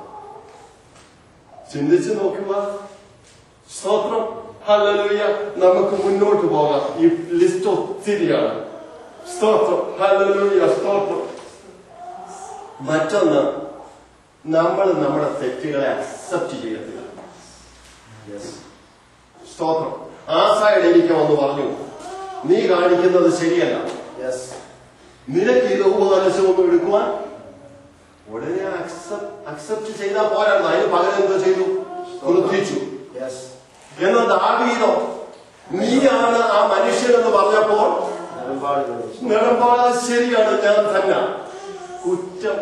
ചിന്തിച്ചു നോക്കുക. സ്തോത്രം. ഹല്ലേലൂയ. നമുക്ക് മുന്നോട്ട് പോകാം. ഈ ലിസ്റ്റ് ഒത്തിരിയാണ്. സ്തോത്രം. ഹല്ലേലൂയ. സ്തോത്രം. മറ്റൊന്ന്, നമ്മൾ നമ്മുടെ തെറ്റുകളെ അക്സെപ്റ്റ് ചെയ്യത്തില്ല. സ്തോത്രം. ആ സൈഡ് എനിക്ക് വന്ന് പറഞ്ഞു, നീ കാണിക്കുന്നത് ശരിയല്ല, നിനക്ക് ഇത് ഉപദേശമൊന്നും എടുക്കുവാൻ ഉടനെ അക്സെപ്റ്റ് ചെയ്താൽ പോരായിരുന്നു. അതിന് പകരം എന്തോ ചെയ്തു? വൃദ്ധിച്ചു. എന്നാൽ ദാവീദോ, നീയാണ് ആ മനുഷ്യനെന്ന് പറഞ്ഞപ്പോൾ നിലപാട് ശരിയാണ്, ഞാൻ തന്നെ കുറ്റം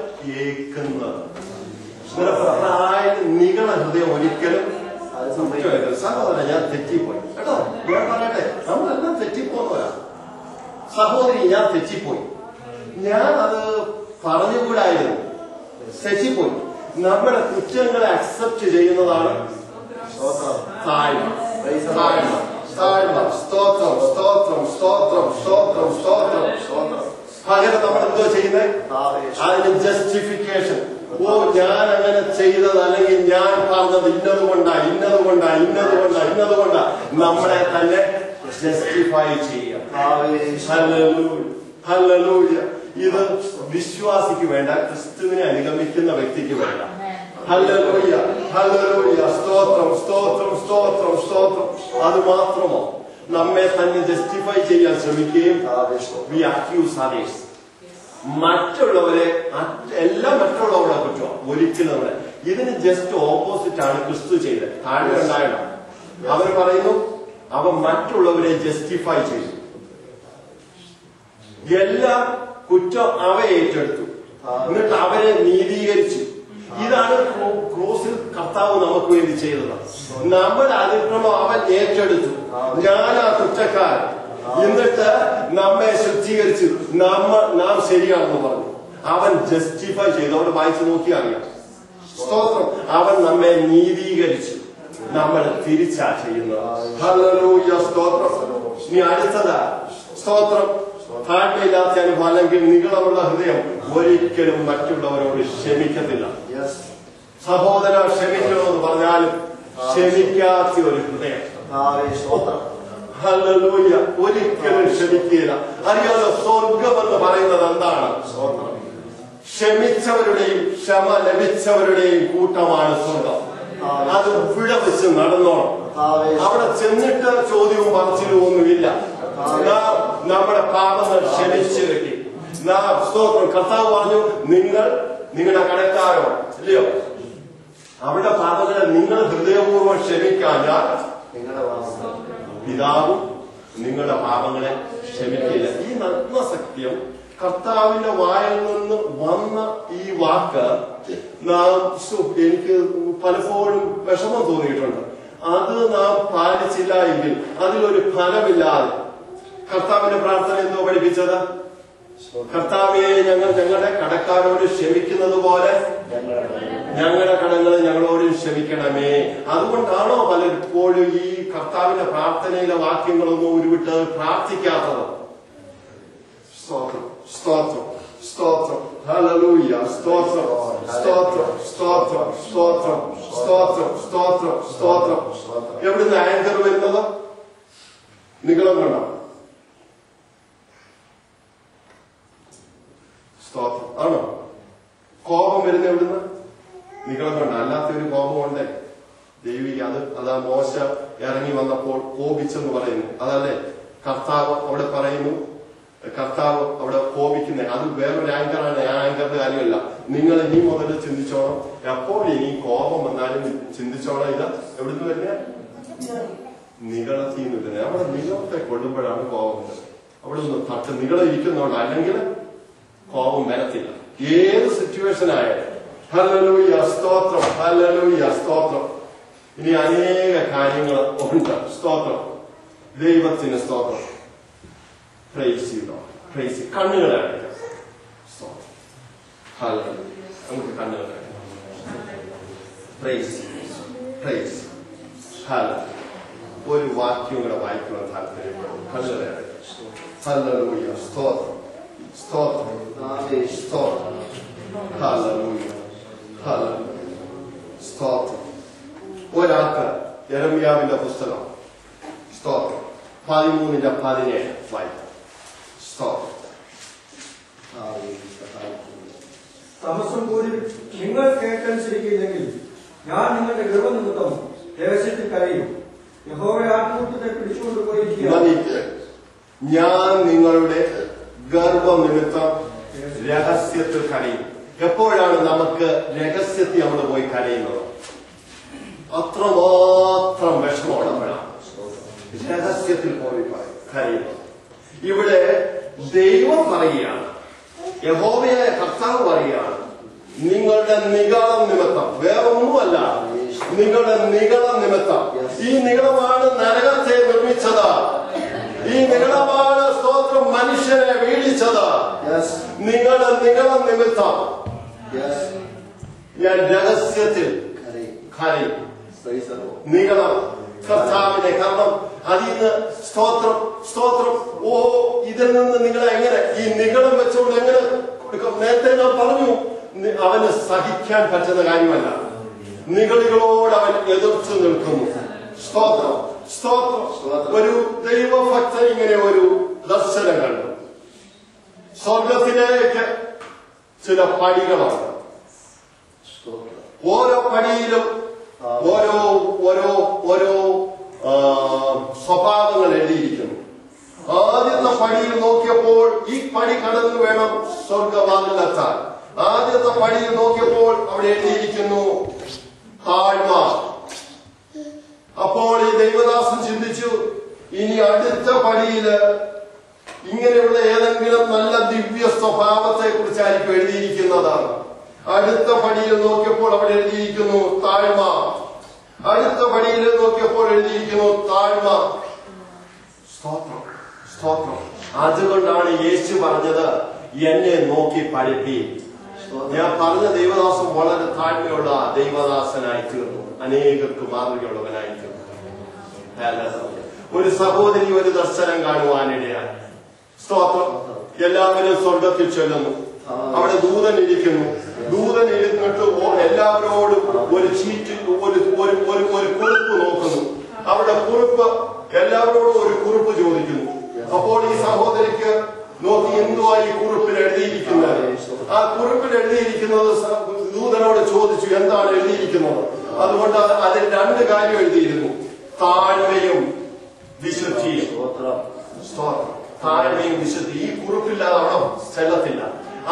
ഏക്കുന്നത്. നികള ഹൃദയം ഒരിക്കലും സഹോദരൻ ഞാൻ തെറ്റിപ്പോയി കേട്ടോ. ഞാൻ പറയട്ടെ, നമ്മളെല്ലാം തെറ്റിപ്പോന്നവരാ. സഹോദരി ഞാൻ തെറ്റിപ്പോയി, ഞാൻ അത് പറഞ്ഞുകൂടായിരുന്നു, തെറ്റിപ്പോയി. നമ്മുടെ കുറ്റങ്ങളെ അക്സെപ്റ്റ് ചെയ്യുന്നതാണ് താഴ്മ. സ്തോത്രം സ്തോത്രം സ്തോത്രം സ്തോത്രം സ്തോത്രം സ്തോത്രം. പകരം നമ്മൾ എന്തോ ചെയ്യുന്നത്? അതിന് ജസ്റ്റിഫിക്കേഷൻ. ഓ, ഞാൻ അങ്ങനെ ചെയ്തത്, അല്ലെങ്കിൽ ഞാൻ പറഞ്ഞത് ഇന്നതുകൊണ്ടാ ഇന്നതുകൊണ്ടാ ഇന്നതുകൊണ്ടാ ഇന്നതുകൊണ്ടാ നമ്മളെ തന്നെ ജസ്റ്റിഫൈ ചെയ്യാം. ഹല്ലേലൂയ. ഇത് വിശ്വാസിക്ക് വേണ്ട, ക്രിസ്തുവിനെ അനുഗമിക്കുന്ന വ്യക്തിക്ക് വേണ്ട. ഹല്ലേലൂയ ഹല്ലേലൂയ. സ്തോത്രം സ്തോത്രം സ്തോത്രം സ്തോത്രം. അത് മാത്രമോ, നമ്മെ തന്നെ ജസ്റ്റിഫൈ ചെയ്യാൻ ശ്രമിക്കുകയും വി അക്യൂസ് അതേഴ്സ്. മറ്റുള്ളവരെ എല്ലാം മറ്റുള്ളവരുടെ കുറ്റം ഒരിക്കലും നമ്മുടെ. ഇതിന് ജസ്റ്റ് ഓപ്പോസിറ്റ് ആണ് ക്രിസ്തു ചെയ്തത്. താഴെ ഉണ്ടാകണം. അവർ പറയുന്നു അവൻ മറ്റുള്ളവരെ ജസ്റ്റിഫൈ ചെയ്തു. എല്ലാം കുറ്റം അവ ഏറ്റെടുത്തു, എന്നിട്ട് അവരെ നീതീകരിച്ചു. ഇതാണ് ക്രൂസിൽ കർത്താവ് നമുക്ക് വേണ്ടി ചെയ്തത്. നമ്മുടെ അതിക്രമം അവൻ ഏറ്റെടുത്തു. ഞാനാ കുറ്റക്കാരൻ. എന്നിട്ട് നമ്മെ ശുദ്ധീകരിച്ചു. നാം ശരിയാണെന്ന് പറഞ്ഞു. അവൻ ജസ്റ്റിഫൈ ചെയ്തു. അവിടെ വായിച്ചു നോക്കിയാൽ അറിയാം. സ്തോത്രം. അവൻ നമ്മെ നീതീകരിച്ചു. നമ്മൾ തിരിച്ചാ ചെയ്യുന്നത്. ഹല്ലേലൂയ. സ്തോത്രം. ഇനി അടുത്തതാ സ്തോത്രം. താഴ്മയില്ലാത്ത അനുഭവം അല്ലെങ്കിൽ നിങ്ങളുള്ള ഹൃദയം ഒരിക്കലും മറ്റുള്ളവരോട് ക്ഷമിക്കത്തില്ല. സഹോദര ക്ഷമിക്കണമെന്ന് പറഞ്ഞാലും ക്ഷമിക്കാത്ത ഒരു ഹൃദയം. ഹല്ലേലൂയ. ഒരിക്കലും ക്ഷമിക്കുകയില്ല. അറിയാലോ, സ്വർഗമെന്ന് പറയുന്നത് എന്താണ്? ക്ഷമിച്ചവരുടെയും ക്ഷമ ലഭിച്ചവരുടെയും കൂട്ടമാണ് സ്വർഗം. അത് വിട വെച്ച് നടന്നോണം. അവിടെ ചെന്നിട്ട് ചോദ്യവും പറച്ചിലും ഒന്നുമില്ല. നമ്മുടെ പാപങ്ങൾ ക്ഷമിച്ചു കിട്ടി. സ്തോത്രം. കർത്താവ് പറഞ്ഞു, നിങ്ങളുടെ കടക്കാരോ ഇല്ലയോ, അവിടെ പാപങ്ങളെ നിങ്ങൾ ഹൃദയപൂർവ്വം ക്ഷമിക്കാഞ്ഞാൽ പിതാവും നിങ്ങളുടെ പാപങ്ങളെ ക്ഷമിക്കില്ല. ഈ നഗ്നസത്യം കർത്താവിന്റെ വായിൽ നിന്ന് വന്ന ഈ വാക്ക് എനിക്ക് പലപ്പോഴും വിഷമം തോന്നിയിട്ടുണ്ട്. അത് നാം പാലിച്ചില്ല എങ്കിൽ അതിലൊരു ഫലമില്ലാതെ. കർത്താവിന്റെ പ്രാർത്ഥന എന്തോ പഠിപ്പിച്ചത്? കർത്താവെ, ഞങ്ങൾ ഞങ്ങളുടെ കടക്കാരോട് ക്ഷമിക്കുന്നത് പോലെ ഞങ്ങളുടെ കടങ്ങളെ ഞങ്ങളോടും ക്ഷമിക്കണമേ. അതുകൊണ്ടാണോ പലപ്പോഴും ഈ കർത്താവിന്റെ പ്രാർത്ഥനയിലെ വാക്യങ്ങളൊന്നും ഉരുവിട്ട് പ്രാർത്ഥിക്കാത്തത്? സ്തോത്രം സ്തോത്രം സ്തോത്രം. ഹല്ലേലൂയ. സ്തോത്രം സ്തോത്രം സ്തോത്രം സ്തോത്രം സ്തോത്രം സ്തോത്രം സ്തോത്രം. എവിടുന്ന് ആങ്കർ വരുന്നത്? നിങ്ങളും കണ്ടോ? സ്തോത്രം. ആണോ? കോപം വരുന്ന എവിടുന്ന്? നിങ്ങളും കണ്ടോ? അല്ലാത്തൊരു കോപമുണ്ടേ ദൈവിക. അതാ മോശ ഇറങ്ങി വന്നപ്പോൾ കോപിച്ചെന്ന് പറയുന്നു. അതല്ലേ കർത്താവ് അവിടെ പറയുന്നു. കർത്താവ് അവിടെ കോപിക്കുന്ന അത് വേറൊരു ആങ്കറാണ്. ആ ആങ്കറിന്റെ കാര്യമല്ല. നിങ്ങൾ ഇനി മുതൽ ചിന്തിച്ചോണം. എപ്പോൾ ഇനി കോപം വന്നാലും ചിന്തിച്ചോണം. ഇത് എവിടുന്ന് വരുന്ന? നികളത്തിൽ നിന്ന് വരുന്നത്. അവിടെ നികളത്തെ കൊള്ളുമ്പോഴാണ് കോപം വരുന്നത്. അവിടെ നിന്ന് തട്ട് നികള ഇരിക്കുന്നുണ്ട്. അല്ലെങ്കിൽ കോപം വരത്തില്ല. ഏത് സിറ്റുവേഷൻ ആയാലും. ഹല്ലേലൂയ. സ്തോത്രം. ഹല്ലേലൂയ. സ്തോത്രം. ഇനി അനേക കാര്യങ്ങൾ ഉണ്ട്. സ്തോത്രം. ദൈവത്തിന് സ്തോത്രം. പ്രൈസ് ചെയ്തോ. പ്രൈസ്. കണ്ണുകളാണ്. സ്തോത്രം. ഹല്ലേലൂയ. നമുക്ക് കണ്ണുകളാണ്. Price price. ഹല്ലേലൂയ. ഒരു വാക്യം കൂടെ വായിക്കുവാൻ താല്പര്യപ്പെടും. കണ്ണുകളാണ്. ഹല്ലേലൂയ. സ്തോത്രം സ്തോത്രം സ്തോത്രം. ഹല്ലേലൂയ ഹല്ലേലൂയ. സ്തോത്രം. ഒരാൾക്ക് യെരമ്യാവിന്റെ പുസ്തകം സ്തോത്രം 13:17 വായിക്കാം. സ്തോത്രം. തമസം കൂടി നിങ്ങൾ കേട്ടനുസരിക്കില്ലെങ്കിൽ ഞാൻ നിങ്ങളുടെ ഗർഭനിമിത്തം രഹസ്യത്തിൽ കരയും. യഹോവയുടെ ആട്ടിൻകൂട്ടത്തെ പിടിച്ചുകൊണ്ട് പോയിരിക്കുക. ഞാൻ നിങ്ങളുടെ ഗർഭനിമിത്തം രഹസ്യത്തിൽ കരയും. എപ്പോഴാണ് നമുക്ക് രഹസ്യത്തിൽ നമ്മൾ പോയി കരയുന്നത്? അത്രമാത്രം വിഷമമുള്ളപ്പോഴാണ് രഹസ്യത്തിൽ പോയി കരയുന്നത്. ഇവിടെ ദൈവം പറയുകയാണ്, യഹോവയായ കർത്താവ് പറയുകയാണ്, നിങ്ങളുടെ നിഗളം നിമിത്തം, വേറെ ഒന്നുമല്ല, നിങ്ങളുടെ നിഗളം നിമിത്തം. ഈ നിഗളമാണ് നരകത്തെ നിർമ്മിച്ചത്. ഈ നിഗളമാണ് സ്തോത്രം മനുഷ്യനെ വീഴിച്ചത്. നിങ്ങളുടെ നിഗളം നിമിത്തം ഞാൻ രഹസ്യത്തിൽ കരയും. നിഗളം കർത്താവിനെ. കാരണം അതിൽ നിന്ന് സ്തോത്രം സ്തോത്രം. ഓ, ഇതിൽ നിന്ന് നിങ്ങളെ എങ്ങനെ ഈ നിഗളം വെച്ചുകൊണ്ട് എങ്ങനെ കൊടുക്കും? നേരത്തെ ഞാൻ പറഞ്ഞു, അവന് സഹിക്കാൻ പറ്റുന്ന കാര്യമല്ല. നിഗളികളോട് അവൻ എതിർത്ത് നിൽക്കുന്നു. സ്തോത്രം സ്തോത്രം. ഒരു ദൈവഭക്തൻ ഇങ്ങനെ ഒരു ദർശനം കണ്ടു. സ്വർഗത്തിലേക്ക് ചില പടികളാണ്. ഓരോ പടിയിലും ഓരോ ഓരോ ഓരോ സ്വഭാവങ്ങൾ എഴുതിയിരിക്കുന്നു. ആദ്യത്തെ പടിയിൽ നോക്കിയപ്പോൾ ഈ പടി കടന്നു വേണം സ്വർഗവാതിലെത്താൻ. ആദ്യത്തെ പടിയിൽ നോക്കിയപ്പോൾ അവിടെ എഴുതിയിരിക്കുന്നു താഴ്മ. അപ്പോൾ ഈ ദൈവദാസൻ ചിന്തിച്ചു, ഇനി അടുത്ത പടിയില് ഇങ്ങനെയുള്ള ഏതെങ്കിലും നല്ല ദിവ്യ സ്വഭാവത്തെ കുറിച്ചായിരിക്കും എഴുതിയിരിക്കുന്നതാണ്. അടുത്ത പടിയിൽ നോക്കിയപ്പോൾ അവിടെ എഴുതിയിരിക്കുന്നു താഴ്മ. അടുത്ത പടിയിൽ നോക്കിയപ്പോൾ എഴുതിയിരിക്കുന്നു താഴ്മ. സ്തോത്രം സ്തോത്രം. അതുകൊണ്ടാണ് യേശു പറഞ്ഞത്, എന്നെ നോക്കി പഠിപ്പി. ഞാൻ പറഞ്ഞ ദൈവദാസൻ വളരെ താഴ്മയുള്ള ദൈവദാസനായി തീർന്നു. അനേകർക്ക് മാതൃകയുള്ളവനായി തീർന്നു. ഒരു സഹോദരി ഒരു ദർശനം കാണുവാനിടയായി. സ്തോത്രം. എല്ലാവരും സ്വർഗത്തിൽ ചെല്ലുന്നു. അവിടെ ദൂതൻ ഇരിക്കുന്നു. ദൂതൻ ഇരുന്നിട്ട് എല്ലാവരോടും ഒരു ചീറ്റ് ഒരു കുറിപ്പ് നോക്കുന്നു. അവിടെ കുറിപ്പ് എല്ലാവരോടും ഒരു കുറിപ്പ് ചോദിക്കുന്നു. അപ്പോൾ ഈ സഹോദരിക്ക് നോക്കി എന്തുവാ ഈ കുറിപ്പിൽ എഴുതിയിരിക്കുന്നത്? ആ കുറിപ്പിൽ എഴുതിയിരിക്കുന്നത് ദൂതനോട് ചോദിച്ചു, എന്താണ് എഴുതിയിരിക്കുന്നത്? അതുകൊണ്ട് അതിൽ രണ്ട് കാര്യം എഴുതിയിരുന്നു, താഴ്മയും വിശുദ്ധിയും. താഴ്മയും വിശുദ്ധി. ഈ കുറിപ്പില്ലാതെ അവിടെ ചെല്ലത്തില്ല.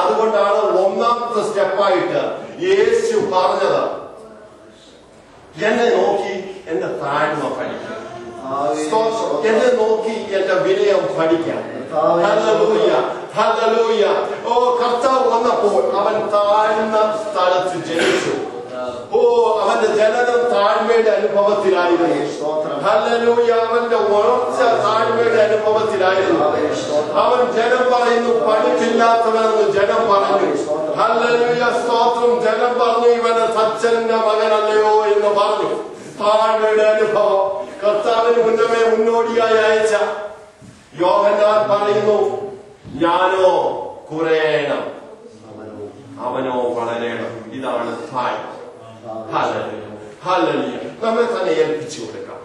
അതുകൊണ്ടാണ് ഒന്നാമത്തെ സ്റ്റെപ്പായിട്ട് യേശു പറഞ്ഞത്, എന്നെ നോക്കി എന്റെ താഴ്മ പഠിക്കാം, എന്നെ നോക്കി എന്റെ വിനയം പഠിക്കാം. Hallelujah hallelujah. ഓ, കർത്താവ് വന്നപ്പോൾ അവൻ താഴ്ന്ന സ്ഥലത്ത് ജനിച്ചു. ഓ, അവന്റെ ജനനം താഴ്മയുടെ അനുഭവത്തിലായിരുന്നു. ഹല്ലേലൂയ. അവന്റെ വളർച്ച താഴ്മയുടെ അനുഭവത്തിലായിരുന്നു. അവൻ ജനം പറയുന്നു പഠിപ്പില്ലാത്തവനെന്ന് ജനം പറഞ്ഞു. ഹല്ലേലൂയ സ്തോത്രം. ജനം പറഞ്ഞു ഇവന് സച്ചന്റെ മകനല്ലയോ എന്ന് പറഞ്ഞു. താഴ്മയുടെ അനുഭവം. കർത്താവിന് മുന്നോടിയായി അയച്ച യോഹന്നാൻ പറയുന്നു, ഞാനോ കുറയണം, അവനോ വളരണം. ഇതാണ് താഴ്മ. ഹല്ലേലൂയ. നമ്മെ തന്നെ ഏൽപ്പിച്ചു കൊടുക്കാം.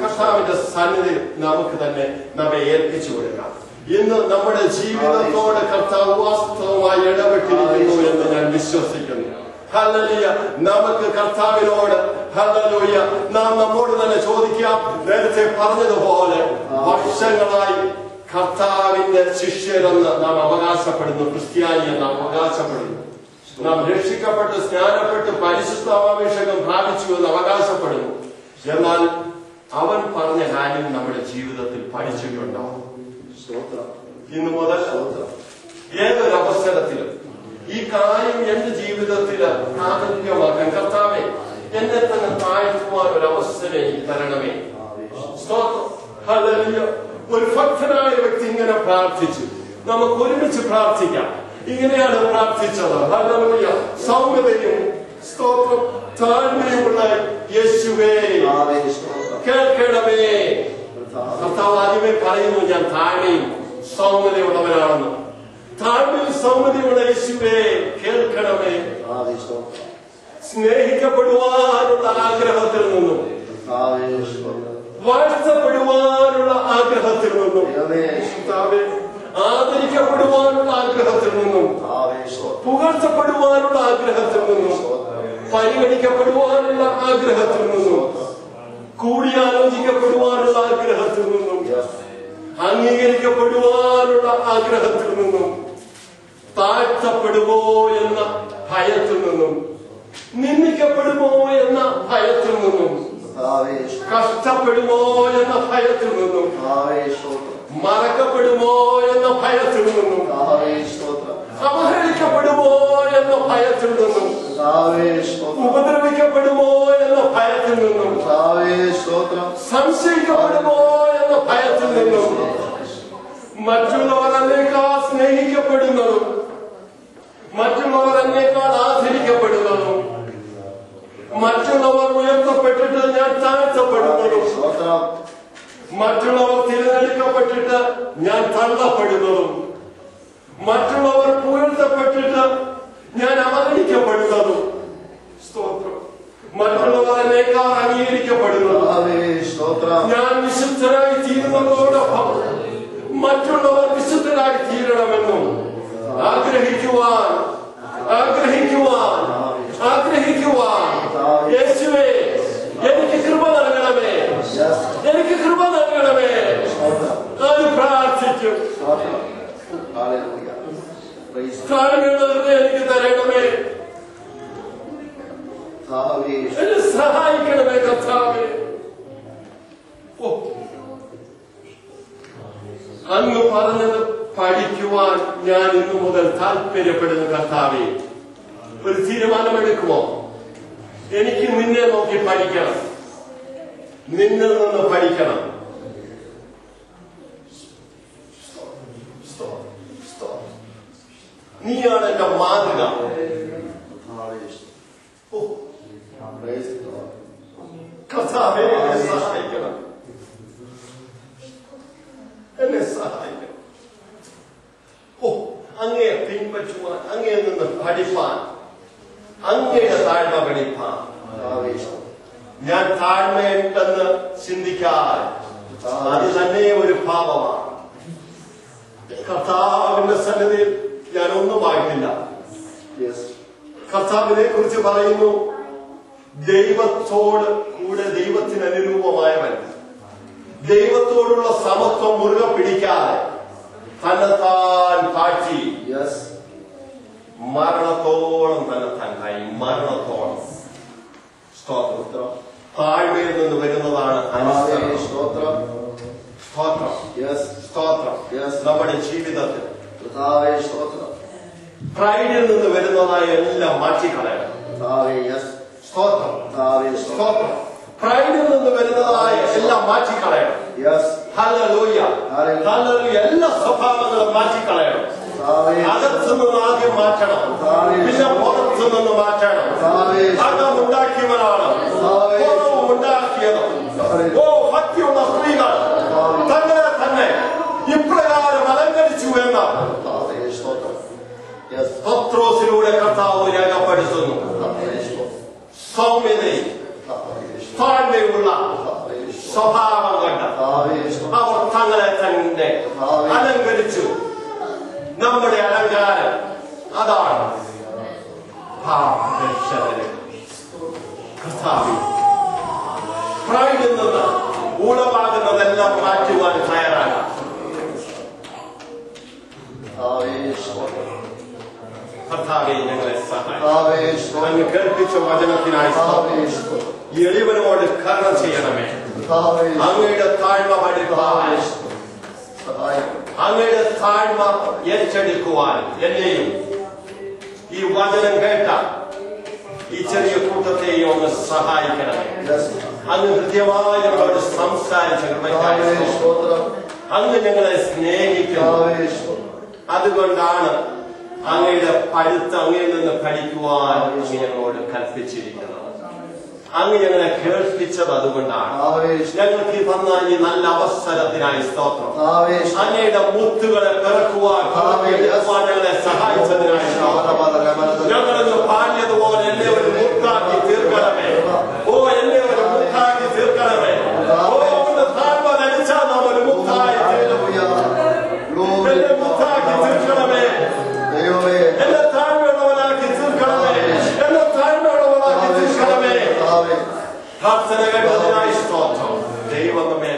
കർത്താവിന്റെ സന്നിധി നമുക്ക് തന്നെ നമ്മെ ഏൽപ്പിച്ചു കൊടുക്കാം. ഇന്ന് നമ്മുടെ ജീവിതത്തോട് കർത്താവ് വാസ്തവമായി ഇടപെട്ടിരിക്കുന്നു എന്ന് ഞാൻ വിശ്വസിക്കുന്നു. ഹല്ലേലൂയ. നമുക്ക് കർത്താവിനോട് ഹല്ലേലൂയ നാം നമ്മോട് തന്നെ ചോദിക്കാം. നേരത്തെ പറഞ്ഞതുപോലെ വർഷങ്ങളായി കർത്താവിന്റെ ശിഷ്യരെന്ന് നാം അവകാശപ്പെടുന്നു, ക്രിസ്ത്യാനി എന്ന് അവകാശപ്പെടുന്നു. നാം രക്ഷിക്കപ്പെട്ട് സ്നാനപ്പെട്ട് പരിശുദ്ധാഭിഷേകം പ്രാപിച്ചു എന്ന് അവകാശപ്പെടുന്നു. എന്നാൽ അവൻ പറഞ്ഞ കാര്യം നമ്മുടെ ജീവിതത്തിൽ പഠിച്ചിട്ടുണ്ടാവും. ഇന്നു മുതൽ ഏതൊരവസരത്തിലും ഈ കാര്യം എന്റെ ജീവിതത്തിൽ പ്രാബല്യമാക്കാൻ കർത്താവേ എന്നെ തന്നെ താഴ്ത്തുവാൻ ഒരു അവസരം തരണമേ. സ്തോത്രം. ഹല്ലേലൂയ. ഒരു ഭക്തനായ വ്യക്തി ഇങ്ങനെ പ്രാർത്ഥിച്ചു. നമുക്ക് ഒരുമിച്ച് പ്രാർത്ഥിക്കാം. ഇങ്ങനെയാണ് പ്രാർത്ഥിച്ചത്. ഹല്ലേലൂയ. സൗമ്യതയും സ്തോത്രം താഴ്മയുമുള്ള യേശുവേ കേൾക്കണമേ. കർത്താവ് ആദ്യമേ പറയുന്നു, ഞാൻ താഴ്മയും സൗമ്യതയുള്ളവനാണെന്ന്. താഴ്മയും സൗമ്യതയുള്ള യേശുവേ കേൾക്കണമേ. സ്നേഹിക്കപ്പെടുവാനുള്ള ആഗ്രഹത്തിൽ നിന്നും വാഴ്ത്തപ്പെടുവാനുള്ള ആഗ്രഹത്തിൽ നിന്നും ആദരിക്കപ്പെടുവാനുള്ള ആഗ്രഹത്തിൽ നിന്നും പുകഴ്ത്തപ്പെടുവാനുള്ള ആഗ്രഹത്തിൽ നിന്നും പരിഗണിക്കപ്പെടുവാനുള്ള ആഗ്രഹത്തിൽ നിന്നും കൂടിയാലോചിക്കപ്പെടുവാനുള്ള ആഗ്രഹത്തിൽ നിന്നും അംഗീകരിക്കപ്പെടുവാനുള്ള ആഗ്രഹത്തിൽ നിന്നും താഴ്ത്തപ്പെടുമോ എന്ന ഭയത്തിൽ നിന്നും നിന്ദിക്കപ്പെടുമോ എന്ന ഭയത്തിൽ നിന്നും കഷ്ടപ്പെടുമോ എന്ന ഭയത്തിൽ നിന്നും മറക്കപ്പെടുമോ എന്ന ഭയത്തിൽ നിന്നും അപഹരിക്കപ്പെടുമോ എന്ന ഭയത്തിൽ നിന്നും ഉപദ്രവിക്കപ്പെടുമോ എന്ന ഭയത്തിൽ നിന്നും സംശയിക്കപ്പെടുമോ എന്ന ഭയത്തിൽ നിന്നും മറ്റുള്ളവർ എന്നേക്കാൾ സ്നേഹിക്കപ്പെടുന്നതും മറ്റുള്ളവർ എന്നേക്കാൾ ആദരിക്കപ്പെടുന്നതും മറ്റുള്ളവർ ഉയർത്തപ്പെട്ടിട്ട് ഞാൻ താഴ്ത്തപ്പെടുന്നതും മറ്റുള്ളവർ തിരഞ്ഞെടുക്കപ്പെട്ടിട്ട് ഞാൻ തള്ളപ്പെടുന്നതും മറ്റുള്ളവർ പുകഴ്ത്തപ്പെട്ടിട്ട് ഞാൻ അവഗണിക്കപ്പെടുന്നതും സ്തോത്രം മറ്റുള്ളവർ എന്നേക്കാൾ അംഗീകരിക്കപ്പെടുന്നതും ഞാൻ വിശുദ്ധരായി തീരുന്നതോടൊപ്പം മറ്റുള്ളവർ വിശുദ്ധരായി തീരണമെന്നും ആഗ്രഹിക്കുവാൻ യേശുവേ എനിക്ക് കൃപ നൽകണമേ അത് പ്രാർത്ഥിക്കും. എനിക്ക് തരണമേ, എന്നെ സഹായിക്കണമേ കർത്താവേ. അങ്ങ് പറഞ്ഞത് പഠിക്കുവാൻ ഞാൻ ഇന്നു മുതൽ താല്പര്യപ്പെടുന്ന കർത്താവേ, ഒരു തീരുമാനമെടുക്കുമോ? എനിക്ക് നിന്നെ നോക്കി പഠിക്കണം, നിന്നിൽ നിന്ന് പഠിക്കണം. നീയാണ് എന്റെ മാതൃക. കർത്താവേ എന്നെ സഹായിക്കണം, എന്നെ സഹായിക്കണം. അങ്ങയെ പിൻപറ്റുവാൻ, അങ്ങയിൽ നിന്ന് പഠിപ്പാൻ, അങ്ങയുടെ താഴ്മ പഠിപ്പാൻ. ഞാൻ താഴ്മയുണ്ടെന്ന് ചിന്തിക്കാൻ അത് തന്നെ ഒരു പാപമാണ്. കർത്താവിന്റെ സന്നിധിയിൽ ഞാൻ ഒന്നും ആയിട്ടില്ല. കർത്താവിനെ കുറിച്ച് പറയുന്നു, ദൈവത്തോട് കൂടെ ദൈവത്തിന് അനുരൂപമായവൻ, ദൈവത്തോടുള്ള സമത്വം മുറുകെ പിടിക്കാതെ തന്നെത്താൻ താഴ്ത്തി മരണത്തോളം തന്നെത്താൻ തായി. മരണത്തോളം. സ്തോത്രം. താഴ്മയിൽ നിന്ന് വരുന്നതാണ് അനുസരണം. സ്തോത്രം. നമ്മുടെ ജീവിതത്തിൽ പ്രൈഡിൽ നിന്ന് വരുന്നതായ എല്ലാം മാറ്റിക്കളയണം. സ്തോത്രം. പ്രൈഡിൽ നിന്ന് വരുന്നതായ എല്ലാം മാറ്റിക്കളയണം. ഹല്ലേലൂയ. എല്ലാ സ്വഭാവങ്ങളും മാറ്റിക്കളയണം. അകത്തു നിന്ന് ആദ്യം മാറ്റണം, പിന്നെ പുറത്തു നിന്ന് മാറ്റണം. അകമുണ്ടാക്കിയവനാണ് ഉണ്ടാക്കിയത്. ഭക്തിയുള്ള സ്ത്രീകൾ തന്നെ ഇപ്രകാരം അലങ്കരിച്ചു എന്ന പത്രോസിലൂടെ കർത്താവ് രേഖപ്പെടുത്തുന്നു. സൗമ്യതയും താഴ്മയുള്ള സ്വഭാവം കണ്ട അവർ തങ്ങളെ തന്നെ അലങ്കരിച്ചു. നമ്മുടെ അലങ്കാരം അതാണ്. പ്രൈഡിൽ നിന്ന് ഉളവാകുന്നതെല്ലാം മാറ്റുവാൻ തയ്യാറാകാം. കർത്താവേ ഞങ്ങളെ സഹായിക്കണമേ. അങ്ങ് കേൾപ്പിച്ച വചനത്തിനായി ഈ എളിയവനോട് കരുണ ചെയ്യണമേ. അങ്ങയുടെ താഴ്മ പഠിപ്പാൻ, അങ്ങയുടെ താഴ്മ ഏറ്റെടുക്കുവാൻ എന്നെയും ഈ വചനം കേട്ട ഈ ചെറിയ കൂട്ടത്തെയും ഒന്ന് സഹായിക്കണമേ. അങ്ങ് കൃത്യമായി ഞങ്ങളോട് സംസാരിച്ച അങ്ങ് ഞങ്ങളെ സ്നേഹിക്കുന്നു. അതുകൊണ്ടാണ് അങ്ങയുടെ പഴുത്ത് അങ്ങയിൽ നിന്ന് പഠിക്കുവാൻ അങ്ങ് ഞങ്ങളോട് കൽപ്പിച്ചിരിക്കുന്നത്. അങ്ങ് ഞങ്ങളെ കേൾപ്പിച്ചത് അതുകൊണ്ടാണ്. ഞങ്ങൾക്ക് തന്ന ഈ നല്ല അവസരത്തിനായി സ്തോത്രം. അങ്ങയുടെ മുത്തുകളെ പിറക്കുവാൻ ഞങ്ങളെ സഹായിച്ചതിനായി ഞങ്ങളൊന്ന് പാടിയതുപോലെ എന്നെ ഒരു മുത്താക്കി തീർക്കണമേ. എന്നെ ഒരു മുത്താക്കി തീർക്കണമേ. ഒന്ന് താഴ്മ ധരിച്ചാൽ നാം ഒരു മുത്തായി എന്നെ മുത്താക്കി തീർക്കണമേ. എന്നെ താഴ്മയുള്ളവനാക്കി തീർക്കണമേ. എന്നെ താഴ്മയുള്ളവനാക്കി തീർക്കണമേ. പ്രാർത്ഥന കേട്ടതിനായി സ്തോത്രം. ദൈവം നമ്മെ